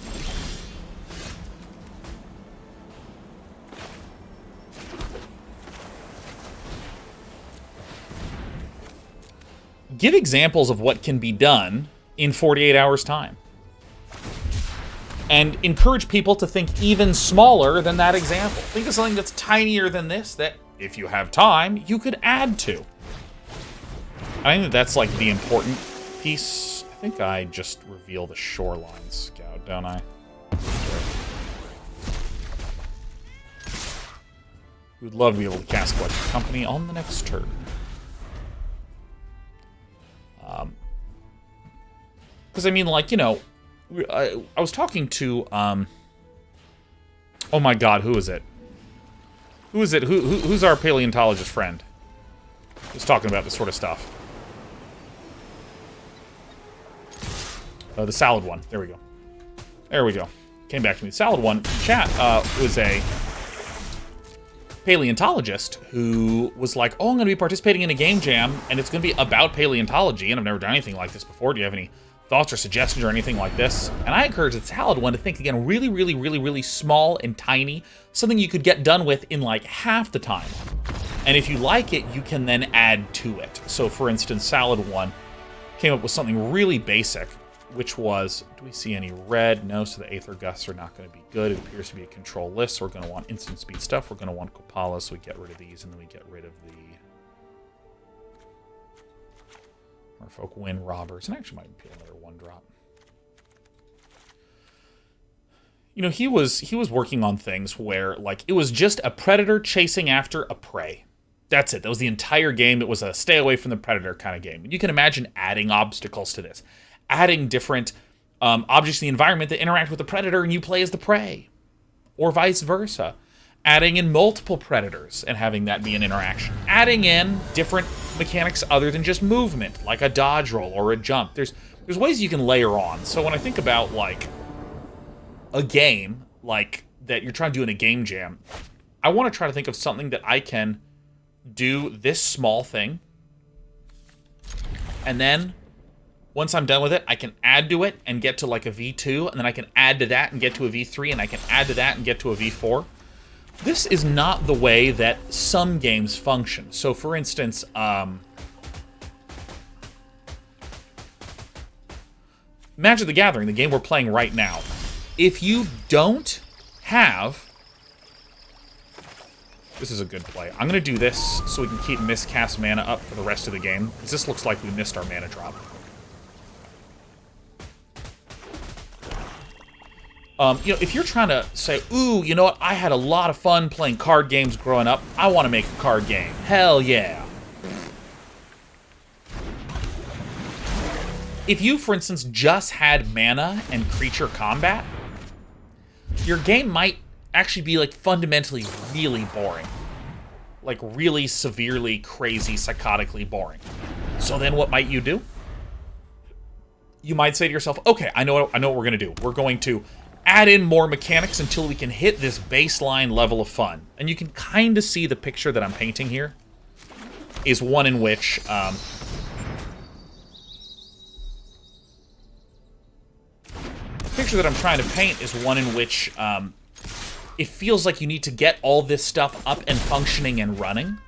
Give examples of what can be done in 48 hours' time. And encourage people to think even smaller than that example. Think of something that's tinier than this that, if you have time, you could add to. I think that's like the important piece. I think I just reveal the Shoreline Scout, don't I? We'd love to be able to cast Collective Company on the next turn. Because, I mean, like, I was talking to, oh my god, who is it? Who is it? Who's our paleontologist friend? Who's talking about this sort of stuff? The Salad One. There we go. There we go. Came back to me. Salad One, chat, was a paleontologist who was like, oh, I'm going to be participating in a game jam, and it's going to be about paleontology, and I've never done anything like this before. Do you have any thoughts or suggestions or anything like this? And I encourage the Salad One to think, again, really small and tiny, something you could get done with in like half the time. And if you like it, you can then add to it. So, for instance, Salad One came up with something really basic, which was, do we see any red? No, so the Aether Gusts are not going to be good. It appears to be a control list, so we're going to want instant speed stuff. We're going to want Kopala, so we get rid of these, and then we get rid of the Merfolk Windrobbers. And I actually might appeal another 1-drop. He was working on things where, like, it was just a predator chasing after a prey. That's it. That was the entire game. It was a stay away from the predator kind of game. You can imagine adding obstacles to this. Adding different objects in the environment that interact with the predator and you play as the prey. or vice versa. Adding in multiple predators and having that be an interaction. Adding in different mechanics other than just movement, like a dodge roll or a jump. There's ways you can layer on. So when I think about, like, a game, like, that you're trying to do in a game jam, I want to try to think of something that I can do this small thing, and then once I'm done with it, I can add to it and get to, like, a V2, and then I can add to that and get to a V3, and I can add to that and get to a V4. This is not the way that some games function. So, for instance, Magic the Gathering, the game we're playing right now, if you don't have... This is a good play. I'm going to do this so we can keep Miscast mana up for the rest of the game, because this looks like we missed our mana drop. You know, if you're trying to say, ooh, you know what, I had a lot of fun playing card games growing up, I want to make a card game. Hell yeah. If you, for instance, just had mana and creature combat, your game might actually be, like, fundamentally really boring. Like, really severely, crazy, psychotically boring. So then what might you do? You might say to yourself, okay, I know what we're going to do. We're going to add in more mechanics until we can hit this baseline level of fun. And you can kind of see the picture that I'm painting here is one in which... the picture that I'm trying to paint is one in which it feels like you need to get all this stuff up and functioning and running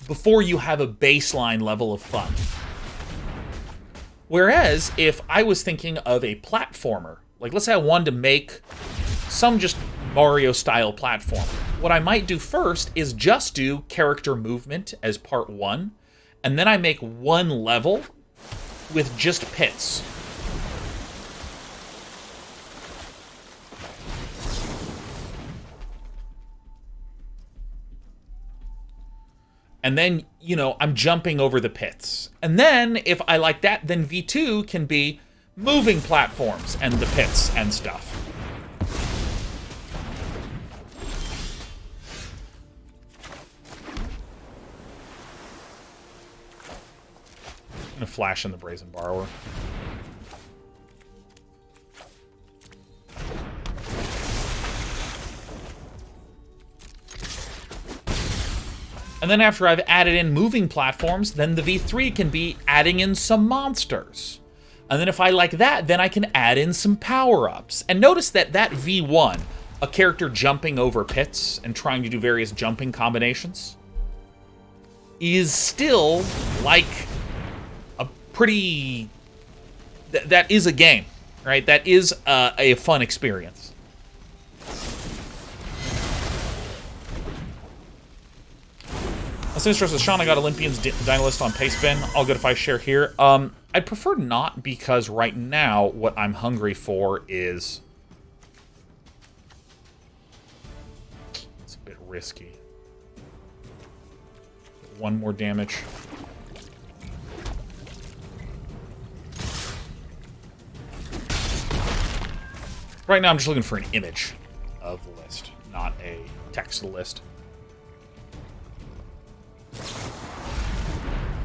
before you have a baseline level of fun. Whereas, if I was thinking of a platformer, like, let's say I wanted to make some just Mario-style platformer. What I might do first is just do character movement as part 1, and then I make one level with just pits. And then, you know, I'm jumping over the pits. And then, if I like that, then V2 can be moving platforms and the pits and stuff. I'm gonna flash in the Brazen Borrower. And then after I've added in moving platforms, then the V3 can be adding in some monsters. And then if I like that, then I can add in some power-ups. And notice that that V1, a character jumping over pits and trying to do various jumping combinations, is still like a pretty... That is a game, right? That is a fun experience. Sinister says, Sean, I got Olympian's Dynalist on Pastebin. All good if I share here. I'd prefer not, because right now what I'm hungry for is... It's a bit risky. One more damage. Right now I'm just looking for an image of the list, not a text of the list.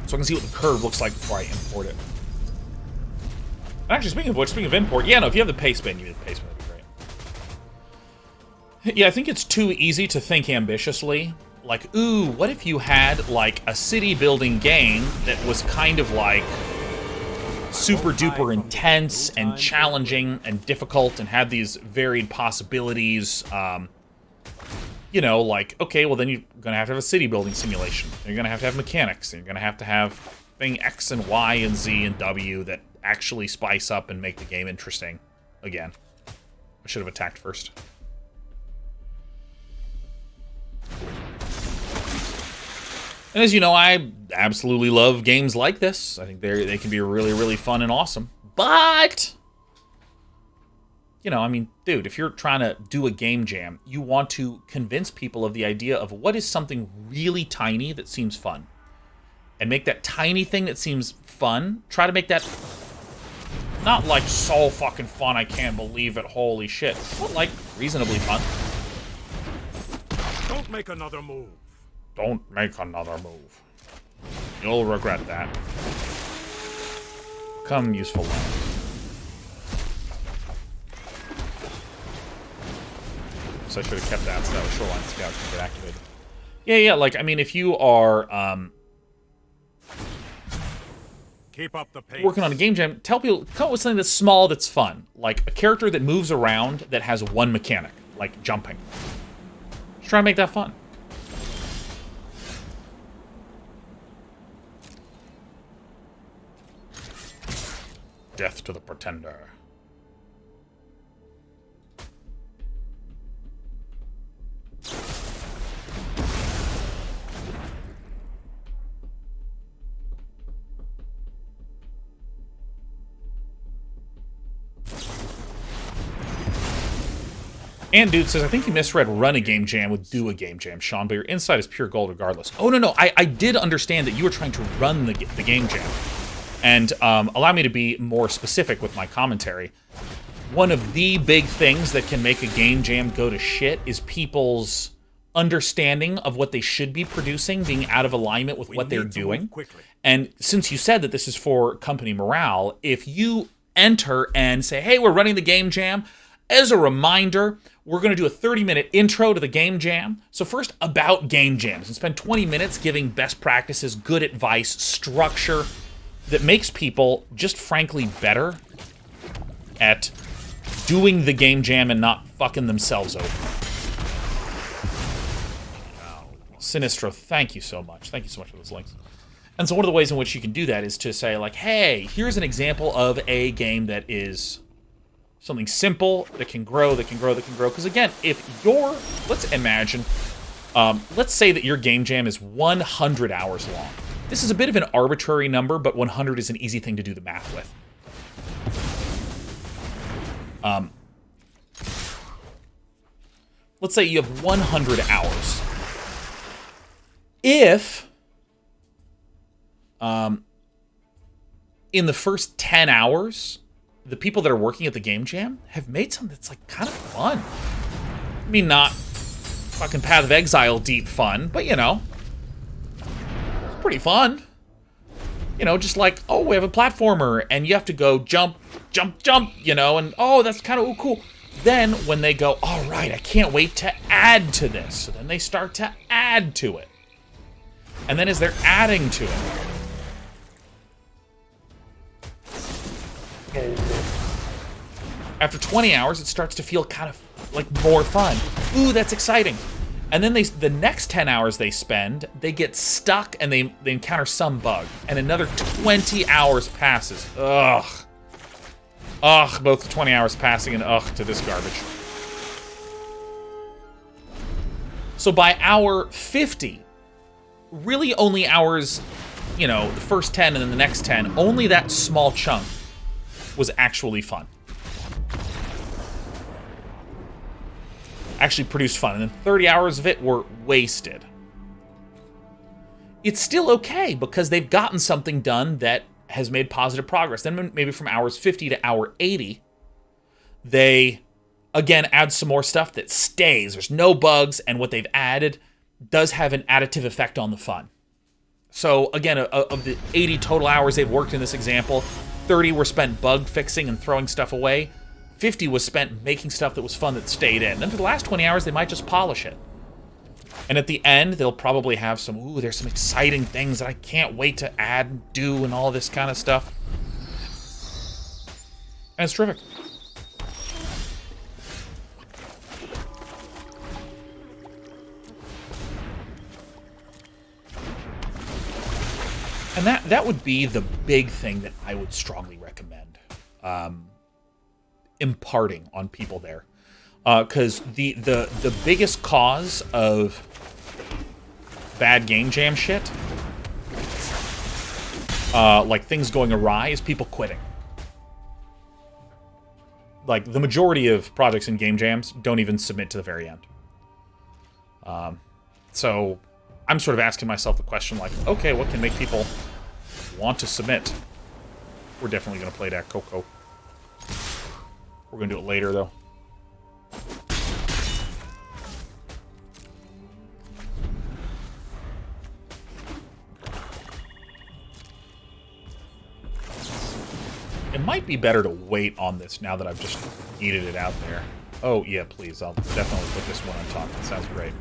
So I can see what the curve looks like before I import it. Actually, speaking of which, speaking of import, yeah, no, if you have the Pastebin, you need the Pastebin, that'd be great. Yeah, I think it's too easy to think ambitiously. Like, ooh, what if you had, like, a city-building game that was kind of, like, super-duper intense and challenging and difficult and had these varied possibilities, you know, like, okay, well, then you're going to have a city-building simulation. You're going to have mechanics. And you're going to have thing X and Y and Z and W that actually spice up and make the game interesting. Again, I should have attacked first. And as you know, I absolutely love games like this. I think they can be really, really fun and awesome. But... you know, I mean, dude, if you're trying to do a game jam, you want to convince people of the idea of what is something really tiny that seems fun. And make that tiny thing that seems fun, try to make that Not like so fucking fun, I can't believe it, holy shit. But like, reasonably fun. Don't make another move. Don't make another move. You'll regret that. Come, useful land. So I should have kept that so that was Shoreline Scout can get activated. Yeah, like, I mean, if you are, Keep up the pace. working on a game jam, tell people, come up with something that's small that's fun. Like a character that moves around that has one mechanic, like jumping. Just try to make that fun. Death to the Pretender. And dude says, I think you misread run a game jam with do a game jam, Sean, but your insight is pure gold regardless. Oh, no, I did understand that you were trying to run the game jam. And allow me to be more specific with my commentary. One of the big things that can make a game jam go to shit is people's understanding of what they should be producing being out of alignment with what they're doing. And since you said that this is for company morale, if you enter and say, hey, we're running the game jam, as a reminder, we're going to do a 30-minute intro to the game jam. So first, about game jams, and spend 20 minutes giving best practices, good advice, structure that makes people just frankly better at doing the game jam and not fucking themselves over. Sinistro, thank you so much. Thank you so much for those links. And so one of the ways in which you can do that is to say, like, hey, here's an example of a game that is something simple, that can grow, that can grow, that can grow. Because again, if you're, let's imagine, let's say that your game jam is 100 hours long. This is a bit of an arbitrary number, but 100 is an easy thing to do the math with. Let's say you have 100 hours. If, in the first 10 hours, the people that are working at the game jam have made something that's like kind of fun. I mean, not fucking Path of Exile deep fun, but you know, it's pretty fun. You know, just like, oh, we have a platformer and you have to go jump, jump, jump, you know, and oh, that's kind of cool. Then when they go, all right, I can't wait to add to this. So then they start to add to it. And then as they're adding to it, after 20 hours, it starts to feel kind of like more fun. Ooh, that's exciting. And then the next 10 hours they spend, they get stuck and they encounter some bug. And another 20 hours passes. Ugh. Ugh, both the 20 hours passing and ugh to this garbage. So by hour 50, really only hours, you know, the first 10 and then the next 10, only that small chunk was actually fun. Actually produced fun, and then 30 hours of it were wasted. It's still okay, because they've gotten something done that has made positive progress. Then maybe from hours 50 to hour 80, they, again, add some more stuff that stays. There's no bugs, and what they've added does have an additive effect on the fun. So, again, of the 80 total hours they've worked in this example, 30 were spent bug fixing and throwing stuff away. 50 was spent making stuff that was fun that stayed in. Then for the last 20 hours, they might just polish it. And at the end, they'll probably have some, ooh, there's some exciting things that I can't wait to add and do and all this kind of stuff. And it's terrific. And that would be the big thing that I would strongly recommend. Imparting on people there, because the biggest cause of bad game jam shit, like things going awry, is people quitting. Like the majority of projects in game jams don't even submit to the very end. So I'm sort of asking myself the question, like, okay, what can make people want to submit? We're definitely going to play that Coco. We're going to do it later, though. It might be better to wait on this now that I've just eated it out there. Oh, yeah, please. I'll definitely put this one on top. That sounds great.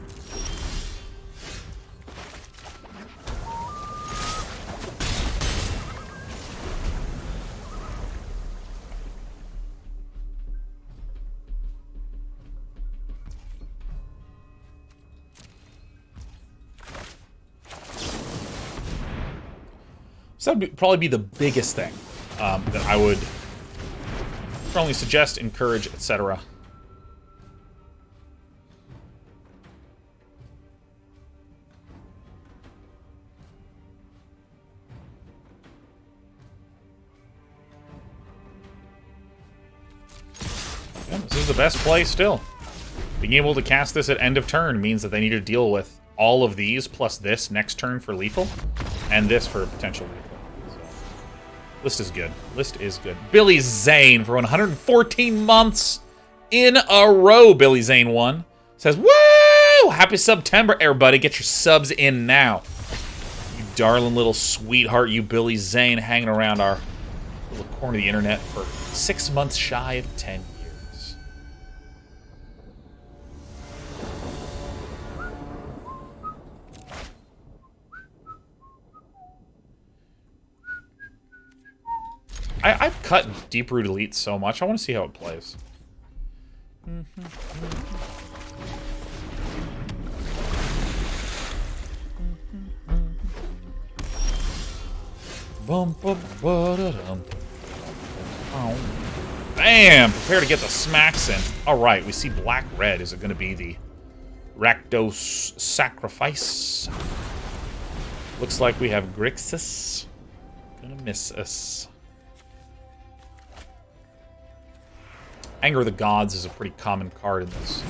So that would probably be the biggest thing that I would strongly suggest, encourage, etc. Yeah, this is the best play still. Being able to cast this at end of turn means that they need to deal with all of these plus this next turn for lethal, and this for potential lethal. List is good. List is good. Billy Zane for 114 months in a row. Billy Zane won. Says, woo! Happy September, everybody. Get your subs in now. You darling little sweetheart, you Billy Zane, hanging around our little corner of the internet for 6 months shy of 10 years. I've cut Deeproot Elite so much. I want to see how it plays. Bam! Prepare to get the smacks in. Alright, we see black-red. Is it going to be the Rakdos Sacrifice? Looks like we have Grixis. Gonna miss us. Anger of the Gods is a pretty common card in this.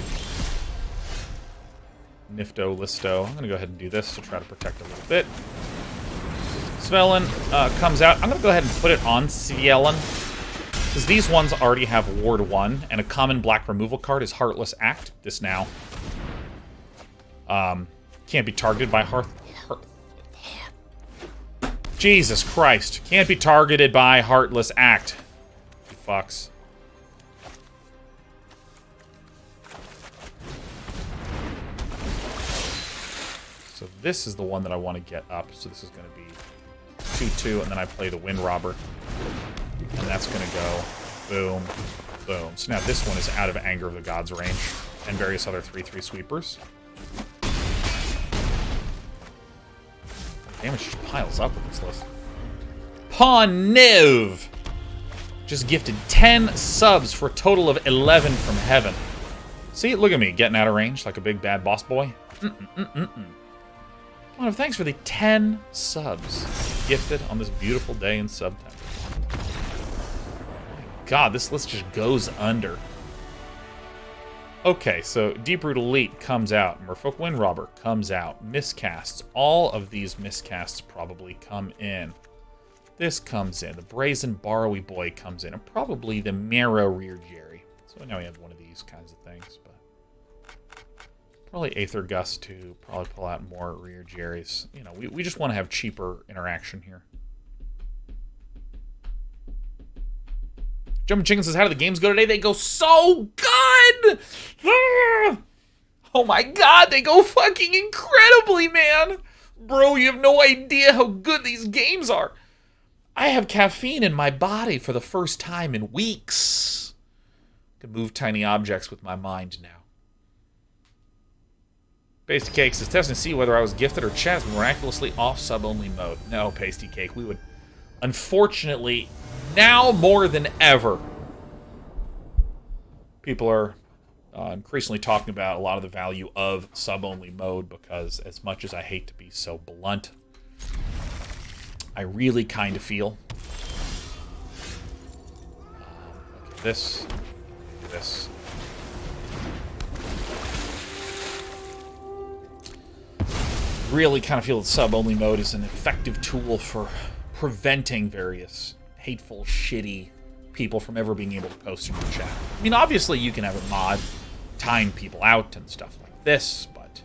Nifto, Listo. I'm going to go ahead and do this to try to protect a little bit. Svyelun comes out. I'm going to go ahead and put it on Svyelun, because these ones already have Ward 1, and a common black removal card is Heartless Act. This now can't be targeted by Jesus Christ. Can't be targeted by Heartless Act. You fucks. So this is the one that I want to get up. So this is going to be 2/2, and then I play the Windrobber. And that's going to go boom, boom. So now this one is out of Anger of the Gods range, and various other 3/3 sweepers. Damage just piles up with this list. Pawn Niv just gifted 10 subs for a total of 11 from heaven. See, look at me getting out of range like a big bad boss boy. Well, thanks for the 10 subs gifted on this beautiful day in September. My God, this list just goes under. Okay, so Deeproot Elite comes out. Merfolk Windrobber comes out. Miscasts. All of these miscasts probably come in. This comes in. The Brazen Borrower boy comes in. And probably the Merrow Reejerey. So now we have one of these kinds of things. But probably Aether Gust to probably pull out more Reejerys. You know, we just want to have cheaper interaction here. Jumpin' Chicken says, how do the games go today? They go so good! Oh my God, they go fucking incredibly, man! Bro, you have no idea how good these games are. I have caffeine in my body for the first time in weeks. I can move tiny objects with my mind now. Pasty Cakes is testing to see whether I was gifted or chat miraculously off sub-only mode. No, Pasty Cake, we would... Unfortunately, now more than ever, people are increasingly talking about a lot of the value of sub-only mode, because as much as I hate to be so blunt, I really kind of feel this. Really kind of feel that sub-only mode is an effective tool for preventing various hateful, shitty people from ever being able to post in your chat. I mean, obviously you can have a mod time people out and stuff like this, but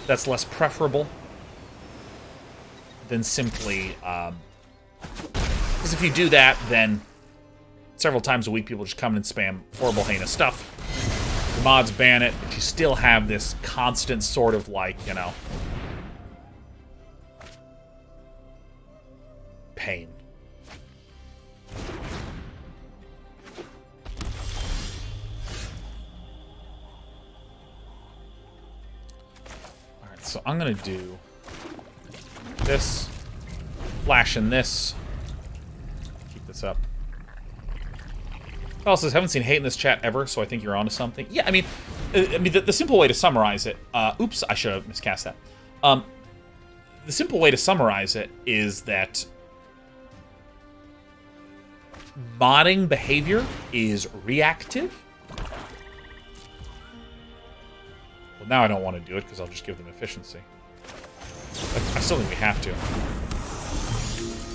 that's less preferable than simply... because if you do that, then several times a week people just come in and spam horrible, heinous stuff. The mods ban it, but you still have this constant sort of like, you know, pain. Alright, so I'm gonna do this, flash in this, keep this up. Paul says, haven't seen hate in this chat ever, so I think you're onto something. Yeah, I mean, the simple way to summarize it... oops, I should have miscast that. The simple way to summarize it is that modding behavior is reactive. Well, now I don't want to do it, because I'll just give them efficiency. But I still think we have to.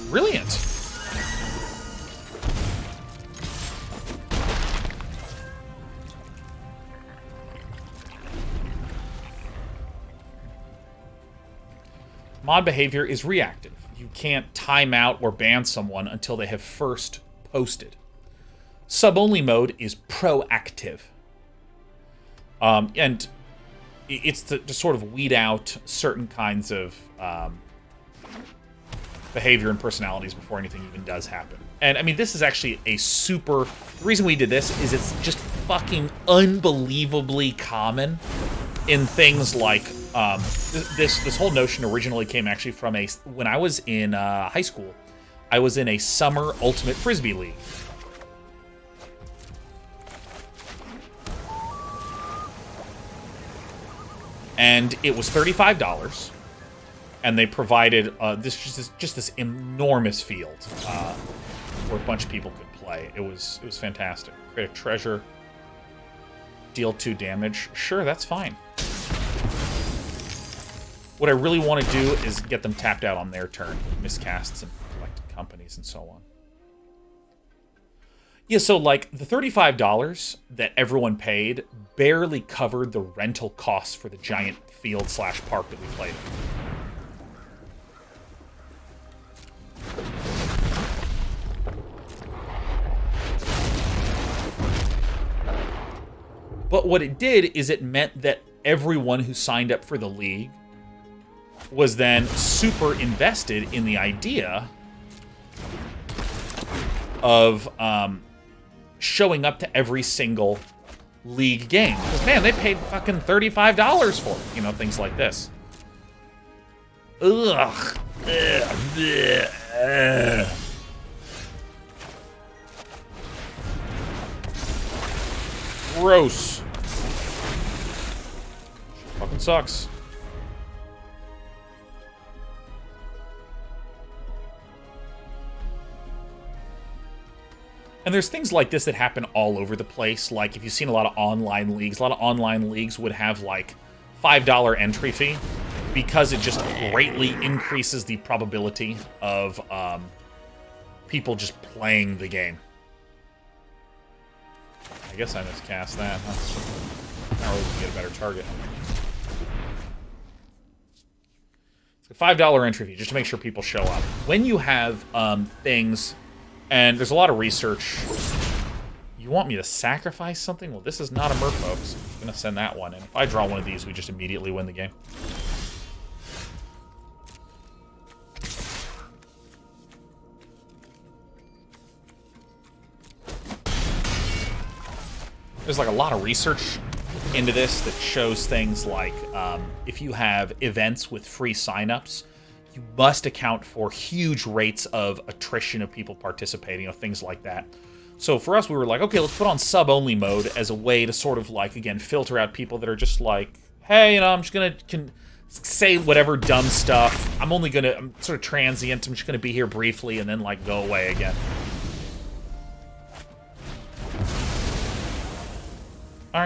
Brilliant! Mod behavior is reactive. You can't time out or ban someone until they have first posted. Sub-only mode is proactive. And it's to sort of weed out certain kinds of behavior and personalities before anything even does happen. And, I mean, this is actually a super... The reason we did this is it's just fucking unbelievably common in things like... this whole notion originally came actually from when I was in high school, I was in a summer ultimate frisbee league. And it was $35, and they provided this enormous field where a bunch of people could play. It was fantastic. Create a treasure, deal 2 damage. Sure, that's fine. What I really want to do is get them tapped out on their turn, miscasts and collected companies and so on. Yeah, so like the $35 that everyone paid barely covered the rental costs for the giant field / park that we played in. But what it did is it meant that everyone who signed up for the league was then super invested in the idea of showing up to every single league game. Because, man, they paid fucking $35 for it. You know, things like this. Ugh. Gross. Fucking sucks. And there's things like this that happen all over the place. Like, if you've seen a lot of online leagues would have, like, $5 entry fee because it just greatly increases the probability of people just playing the game. I guess I miscast that. Now we can get a better target. It's a $5 entry fee just to make sure people show up. When you have things... And there's a lot of research. You want me to sacrifice something? Well, this is not a Merfolk, so I'm going to send that one in. If I draw one of these, we just immediately win the game. There's like a lot of research into this that shows things like if you have events with free signups, you must account for huge rates of attrition of people participating, or things like that. So for us, we were like, okay, let's put on sub-only mode as a way to sort of like, again, filter out people that are just like, hey, you know, I'm just going to say whatever dumb stuff. I'm sort of transient. I'm just going to be here briefly and then like go away again. All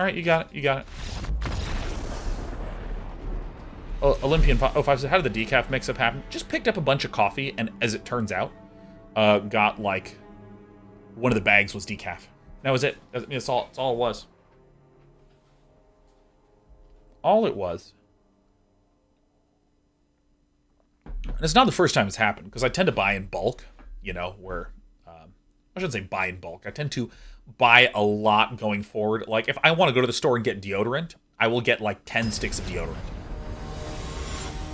right, you got it. Olympian 05 said, how did the decaf mix-up happen? Just picked up a bunch of coffee, and as it turns out, got like one of the bags was decaf. That was it. That's all it was. All it was. And it's not the first time it's happened, because I tend to buy in bulk, you know, where, I shouldn't say buy in bulk. I tend to buy a lot going forward. Like, if I want to go to the store and get deodorant, I will get, like, 10 sticks of deodorant.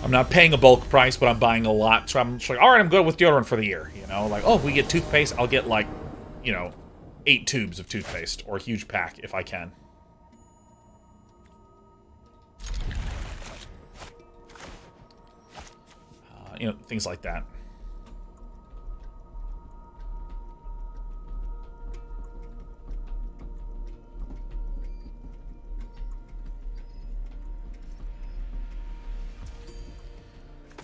I'm not paying a bulk price, but I'm buying a lot. So I'm just like, all right, I'm good with deodorant for the year, you know? Like, oh, if we get toothpaste, I'll get, like, you know, 8 tubes of toothpaste, or a huge pack, if I can. You know, things like that.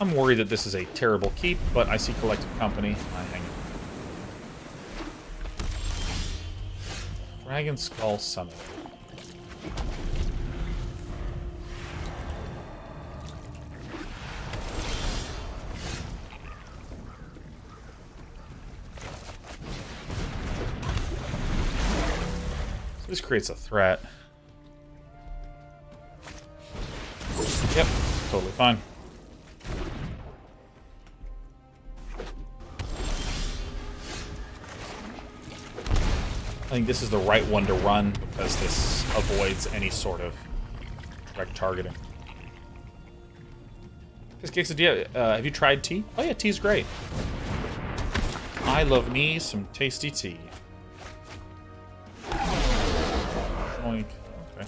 I'm worried that this is a terrible keep, but I see Collective Company. I hang it. Dragon Skull Summit. This creates a threat. Yep, totally fine. I think this is the right one to run because this avoids any sort of direct targeting. This quesadilla, have you tried tea? Oh yeah, tea's great. I love me some tasty tea. Oink. Okay.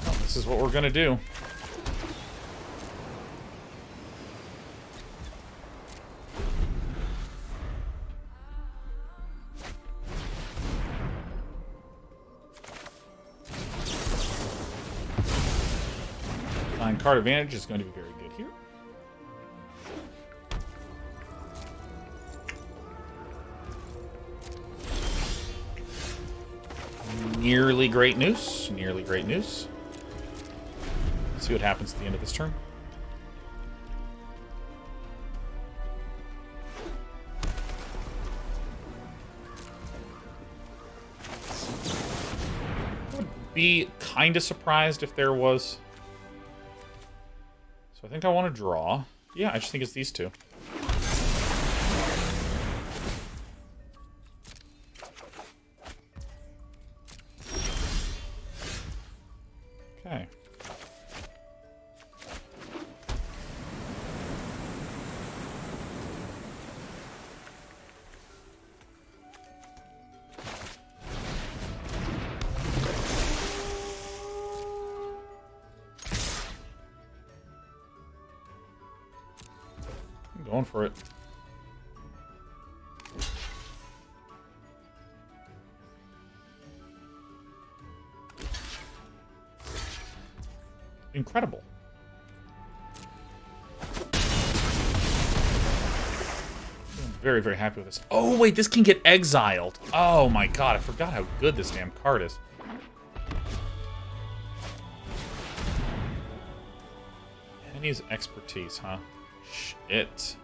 Well, this is what we're gonna do. Card advantage is going to be very good here. Nearly great news. Nearly great news. Let's see what happens at the end of this turn. I would be kind of surprised if there was... So I think I want to draw. Yeah, I just think it's these two. Okay. Going for it. Incredible. I'm very, very happy with this. Oh, wait, this can get exiled. Oh, my God. I forgot how good this damn card is. Penny's expertise, huh? Shit.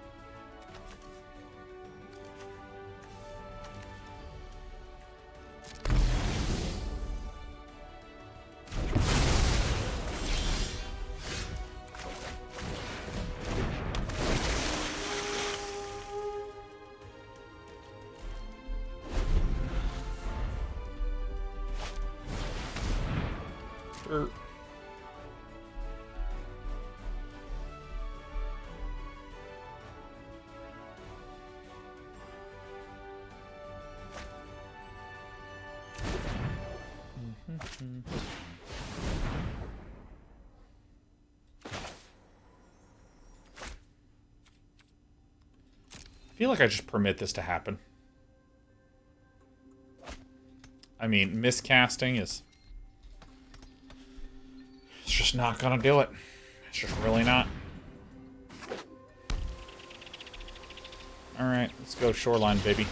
Sure. I feel like I just permit this to happen. I mean, miscasting is... It's just not gonna do it. It's just really not. Alright, let's go Shoreline, baby.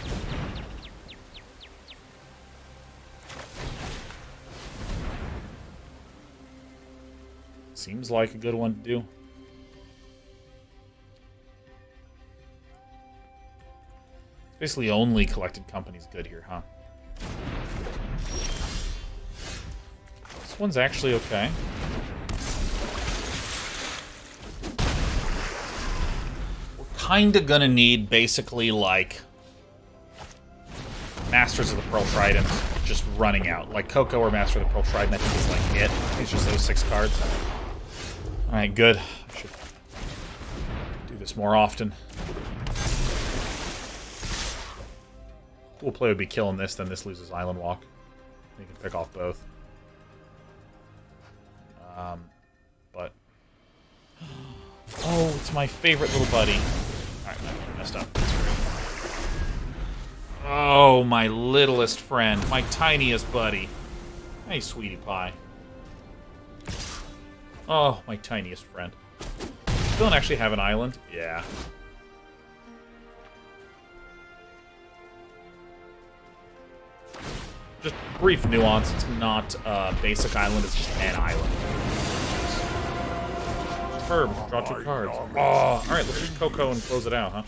Seems like a good one to do. Basically only collected company's good here, huh? This one's actually okay. We're kinda gonna need basically like Masters of the Pearl Trident just running out. Like Coco or Master of the Pearl Trident, I think is like it. It's just those 6 cards. Alright, good. I should do this more often. Cool play would be killing this, then this loses Island Walk. You can pick off both. But... Oh, it's my favorite little buddy. Alright, I messed up. That's great. Oh, my littlest friend. My tiniest buddy. Hey, sweetie pie. Oh, my tiniest friend. Don't actually have an island? Yeah. Just brief nuance, it's not a basic island, it's just an island. Herb, draw 2 cards. Oh, alright, let's just Coco and close it out, huh?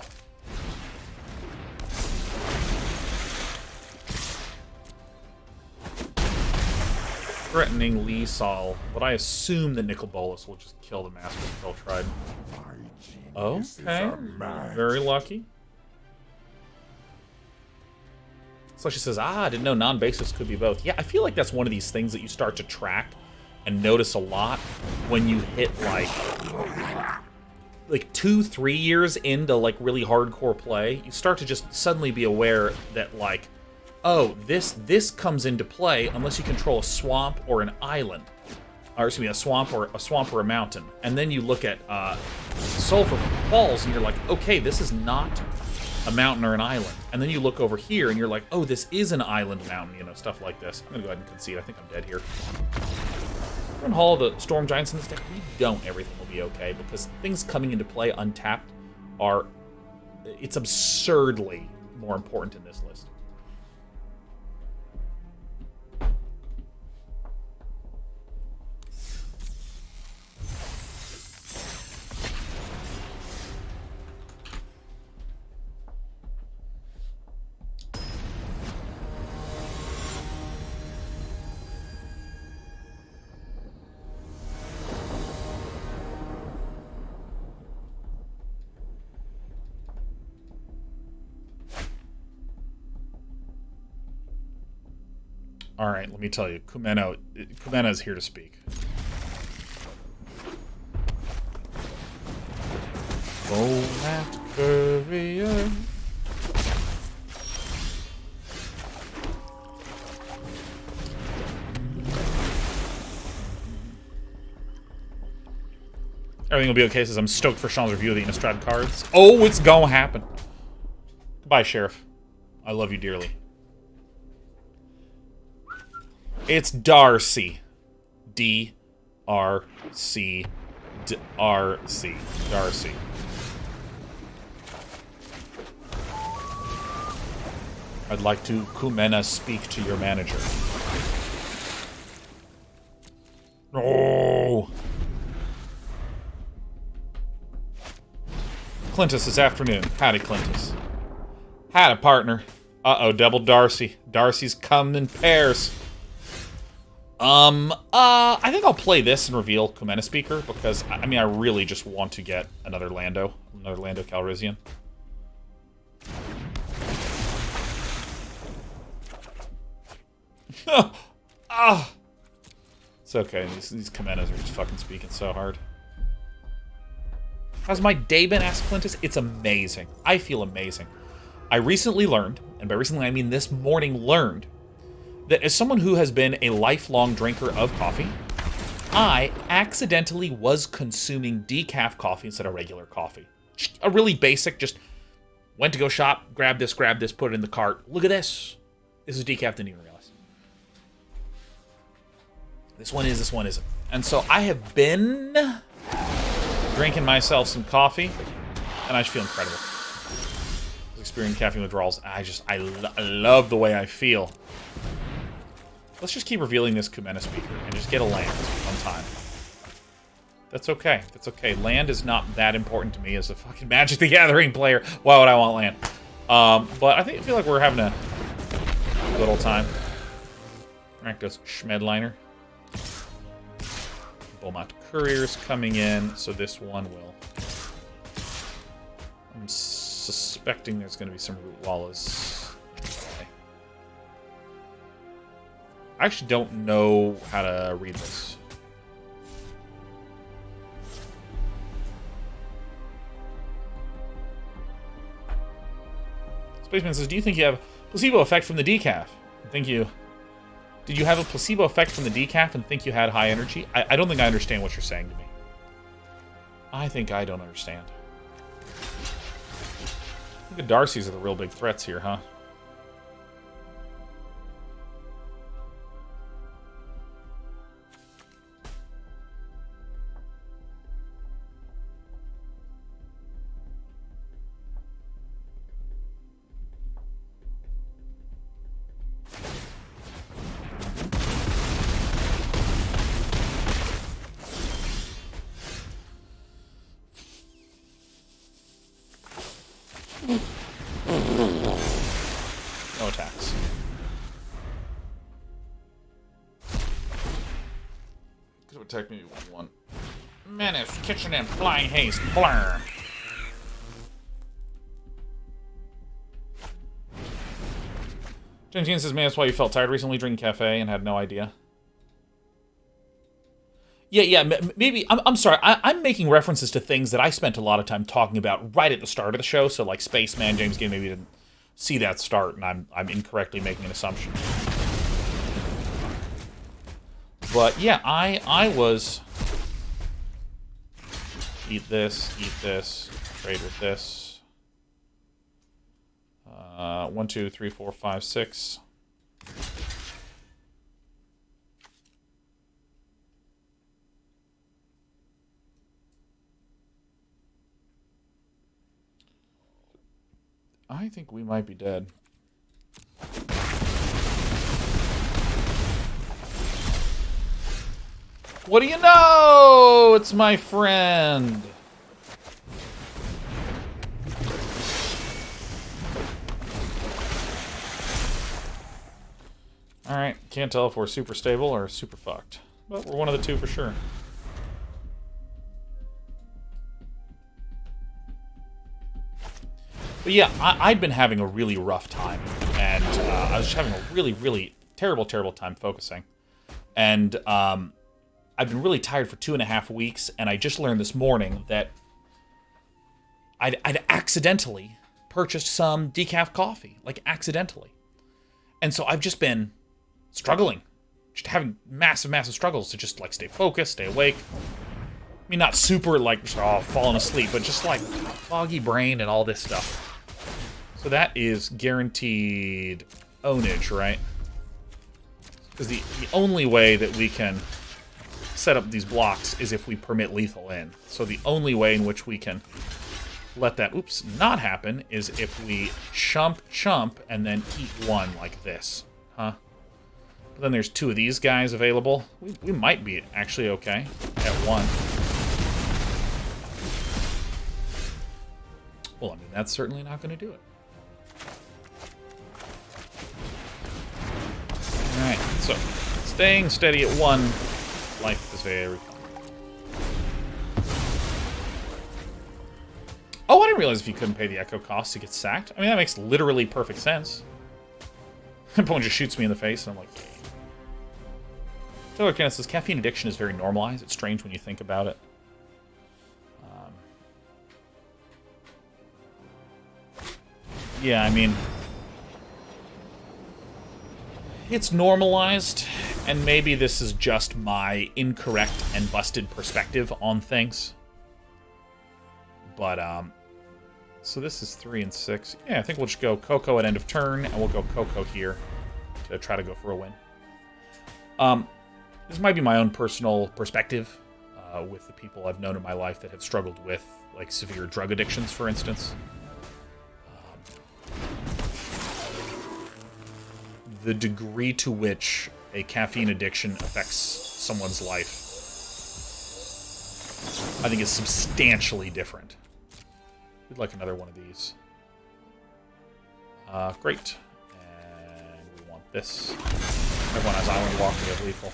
Threatening Lee Sol, but I assume that Nicol Bolas will just kill the Master of the Pearl Trident. Okay, very lucky. So she says, I didn't know non-basics could be both. Yeah, I feel like that's one of these things that you start to track and notice a lot when you hit like 2-3 years into like really hardcore play. You start to just suddenly be aware that like, oh, this comes into play unless you control a swamp or an island. Or excuse me, a swamp or a mountain. And then you look at Sulphur Falls and you're like, okay, this is not a mountain or an island. And then you look over here and you're like, oh, this is an island mountain, you know, stuff like this. I'm gonna go ahead and concede. I think I'm dead here. We're gonna haul the Storm Giants in this deck. We don't, everything will be okay, because things coming into play untapped are... It's absurdly more important in this list. All right, let me tell you, Kumena is here to speak. Oh, that courier. Everything will be okay, says I'm stoked for Sean's review of the Innistrad cards. Oh, it's gonna happen. Goodbye, Sheriff. I love you dearly. It's Darcy. D-R-C. D-R-C. Darcy. I'd like to, Kumena, speak to your manager. Oh! Clintus this afternoon. Howdy, Clintus. Howdy, partner. Uh-oh, double Darcy. Darcy's come in pairs. I think I'll play this and reveal Kumena Speaker, because, I mean, I really just want to get another Lando Calrissian. It's okay, these Kumenas are just fucking speaking so hard. How's my day been, asked Clintus? It's amazing. I feel amazing. I recently learned, and by recently I mean this morning learned, that as someone who has been a lifelong drinker of coffee, I accidentally was consuming decaf coffee instead of regular coffee. Just a really basic, just went to go shop, grab this, put it in the cart. Look at this. This is decaf, didn't even realize. This one isn't. And so I have been drinking myself some coffee, and I just feel incredible. experiencing caffeine withdrawals. I love the way I feel. Let's just keep revealing this Kumena speaker and just get a land one time. That's okay. That's okay. Land is not that important to me as a fucking Magic the Gathering player. Why would I want land? But I feel like we're having a good old time. Rakdos Schmedliner. Beaumont Couriers coming in, so this one will... I'm suspecting there's going to be some Root Wallas. I actually don't know how to read this. Spaceman says, do you think you have placebo effect from the decaf? Did you have a placebo effect from the decaf and think you had high energy? I don't think I understand what you're saying to me. I think I don't understand. I think the Darcys are the real big threats here, huh? No attacks. Could have attacked me with one. Menace, Kitchen and Flying Haste. Blur. James says, man, that's why you felt tired recently drinking cafe and had no idea. Yeah, maybe. I'm sorry. I'm making references to things that I spent a lot of time talking about right at the start of the show. So, like, Spaceman, James Game maybe didn't see that start, and I'm incorrectly making an assumption. But, yeah, I was... Eat this, trade with this. 1, 2, 3, 4, 5, 6. I think we might be dead. What do you know? It's my friend. Alright, can't tell if we're super stable or super fucked. But we're one of the two for sure. But yeah, I'd been having a really rough time, and I was just having a really, really terrible time focusing. And I've been really tired for 2.5 weeks, and I just learned this morning that I'd accidentally purchased some decaf coffee, like accidentally. And so I've just been struggling, just having massive struggles to just like stay focused, stay awake. I mean, not super like falling asleep, but just like foggy brain and all this stuff. So that is guaranteed ownage, right? Because the only way that we can set up these blocks is if we permit lethal in. So the only way in which we can let that, not happen is if we chump, and then eat one like this, huh? But then there's 2 of these guys available. We might be actually okay at 1. Well, I mean, that's certainly not going to do it. Alright, so, staying steady at 1, life is very fun. Oh, I didn't realize if you couldn't pay the echo cost to get sacked. I mean, that makes literally perfect sense. Opponent just shoots me in the face, and I'm like... Taylor Kenneth says, caffeine addiction is very normalized. It's strange when you think about it. Yeah, I mean... It's normalized, and maybe this is just my incorrect and busted perspective on things. But, so this is 3 and 6. Yeah, I think we'll just go Coco at end of turn, and we'll go Coco here to try to go for a win. This might be my own personal perspective with the people I've known in my life that have struggled with, like, severe drug addictions, for instance. the degree to which a caffeine addiction affects someone's life, I think is substantially different. We'd like another one of these. Great. And we want this. Everyone has Island Walk, we have lethal.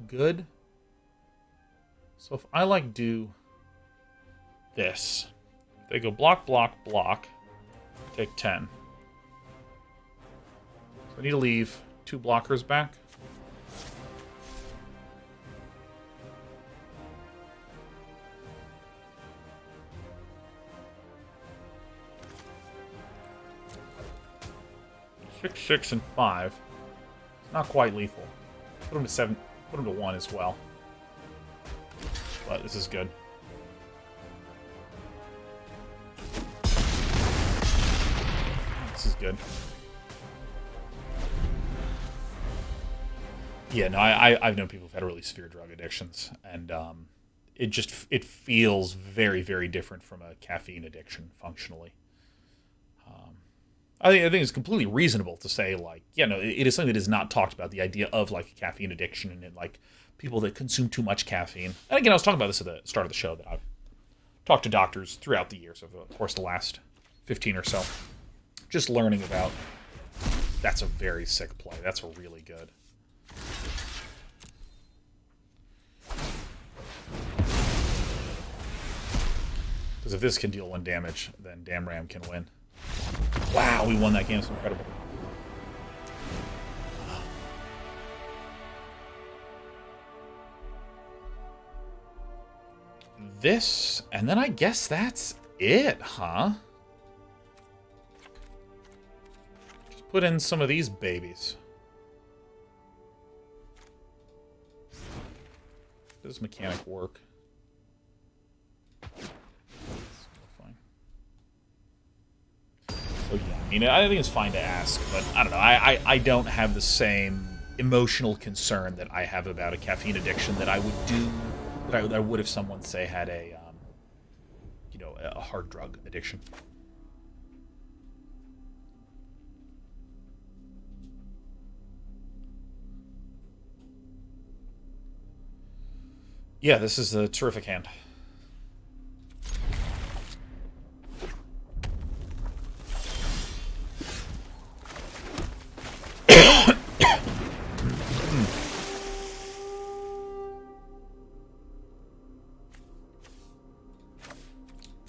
Good. So if I like do this, they go block, block, block, take 10. So I need to leave 2 blockers back. Six, 6, and 5. It's not quite lethal. Put him to 7. Put him to 1 as well. But this is good. This is good. Yeah, no, I've known people who've had really severe drug addictions, and it feels very, very different from a caffeine addiction functionally. I think it's completely reasonable to say, like, yeah, no, it is something that is not talked about, the idea of, like, caffeine addiction and, like, people that consume too much caffeine. And again, I was talking about this at the start of the show, that I've talked to doctors throughout the years, of course, the last 15 or so. Just learning about, that's a very sick play. That's really good. Because if this can deal 1 damage, then Damn Ram can win. Wow, we won that game. It's incredible. This, and then I guess that's it, huh? Just put in some of these babies. Does mechanic work? So yeah, I mean, I think it's fine to ask, but I don't know. I don't have the same emotional concern that I have about a caffeine addiction that I would do, that I would if someone, say, had a, you know, a hard drug addiction. Yeah, this is a terrific hand.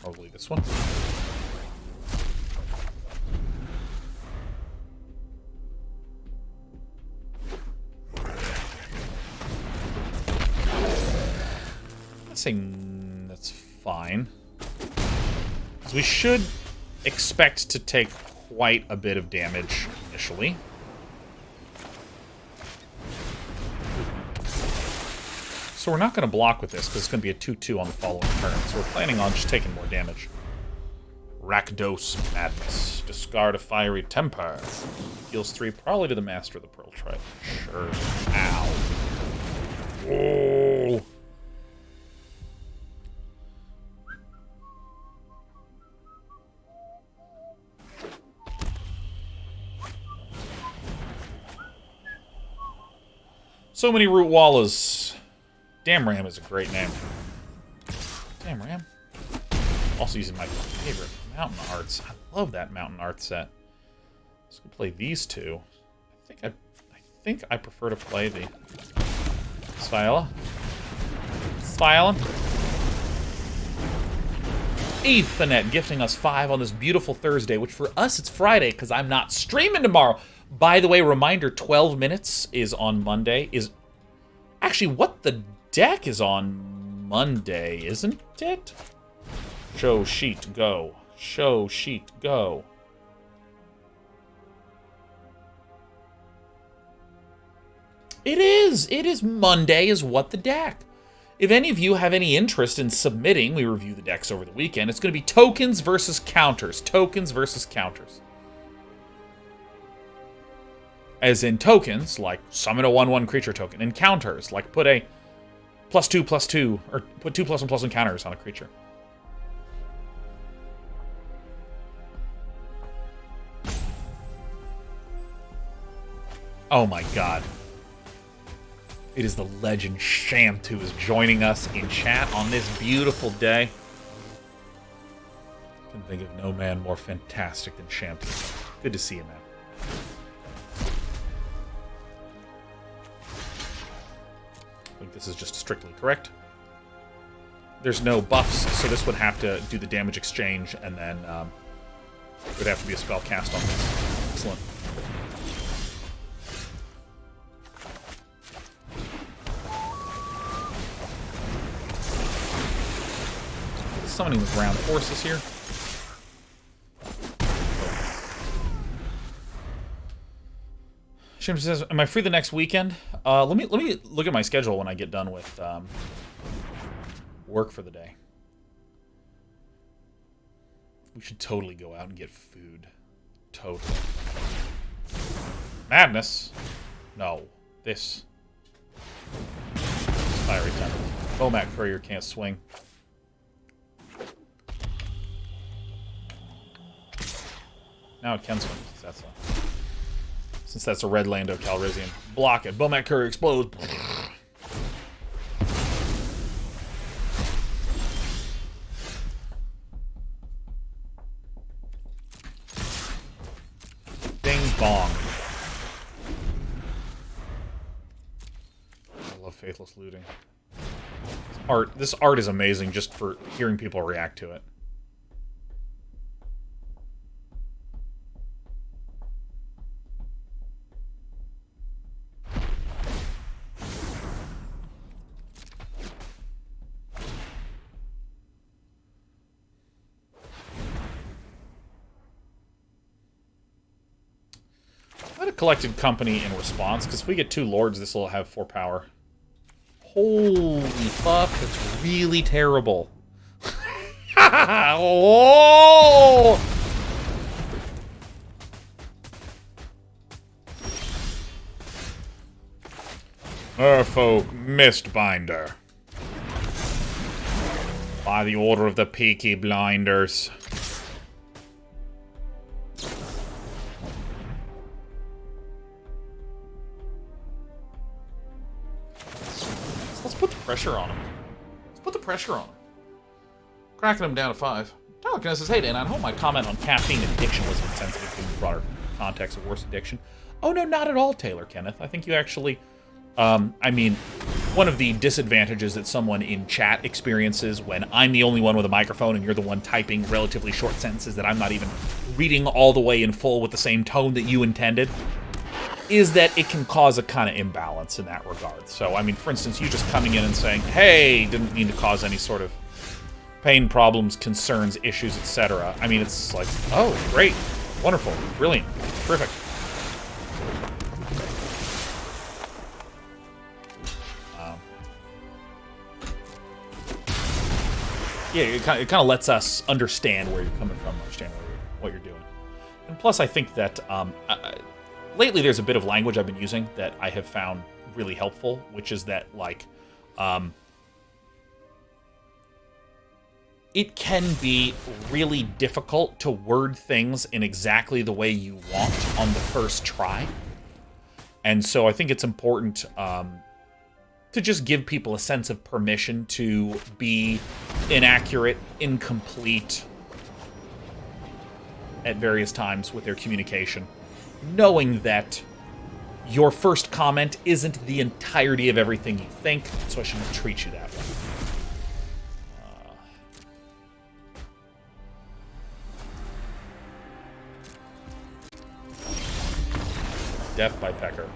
Probably this one. I'm saying that's fine. Because we should expect to take quite a bit of damage initially. So we're not going to block with this, because it's going to be a 2-2 on the following turn. So we're planning on just taking more damage. Rakdos Madness. Discard a Fiery Temper. Deals 3, probably to the Master of the Pearl Tribe. Sure. Ow. Oh. So many Root Wallas. Damn Ram is a great name. Damn Ram. Also using my favorite Mountain Arts. I love that Mountain Art set. Let's go play these two. I think I prefer to play the Svyelun. Ethernet gifting us 5 on this beautiful Thursday, which for us it's Friday because I'm not streaming tomorrow. By the way, reminder, 12 minutes is on Monday. Actually, what the deck is on Monday, isn't it? Show sheet, go. Show sheet, go. It is. It is Monday is what the deck. If any of you have any interest in submitting, we review the decks over the weekend, it's going to be tokens versus counters. Tokens versus counters. As in tokens, like summon a 1/1 creature token, and counters, like put a +2/+2, or put 2 +1/+1 counters on a creature. Oh my god. It is the legend Shant who is joining us in chat on this beautiful day. I can think of no man more fantastic than Shant. Good to see you, man. I think this is just strictly correct. There's no buffs, so this would have to do the damage exchange, and then it would have to be a spell cast on this. Excellent. Summoning the ground forces here. Shim says, "Am I free the next weekend?" Let me look at my schedule when I get done with work for the day. We should totally go out and get food. Totally. Madness. No. This. Fiery Temple. Bomat Courier can't swing. Now it can swing, since that's a red Lando Calrissian. Block it. Bomat Courier explodes. Ding bong. I love Faithless Looting. This art is amazing just for hearing people react to it. Collected company in response, because if we get 2 lords, this will have 4 power. Holy fuck, that's really terrible. Oh! Merfolk Mistbinder. By the order of the Peaky Blinders. Pressure on him. Let's put the pressure on him. Cracking him down to 5. Talking says, "Hey Dan, I hope my comment on caffeine addiction was insensitive to the broader context of worse addiction." Oh no, not at all, Taylor Kenneth. I think you actually, I mean, one of the disadvantages that someone in chat experiences when I'm the only one with a microphone and you're the one typing relatively short sentences that I'm not even reading all the way in full with the same tone that you intended, is that it can cause a kind of imbalance in that regard. So, I mean, for instance, you just coming in and saying, "Hey, didn't mean to cause any sort of pain, problems, concerns, issues, etc." I mean, it's like, oh, great, wonderful, brilliant, terrific. Yeah, it kind of lets us understand where you're coming from, understand what you're doing. And plus, I think that lately, there's a bit of language I've been using that I have found really helpful, which is that, like, it can be really difficult to word things in exactly the way you want on the first try. And so I think it's important to just give people a sense of permission to be inaccurate, incomplete at various times with their communication, knowing that your first comment isn't the entirety of everything you think, so I shouldn't treat you that way. Death by Pecker.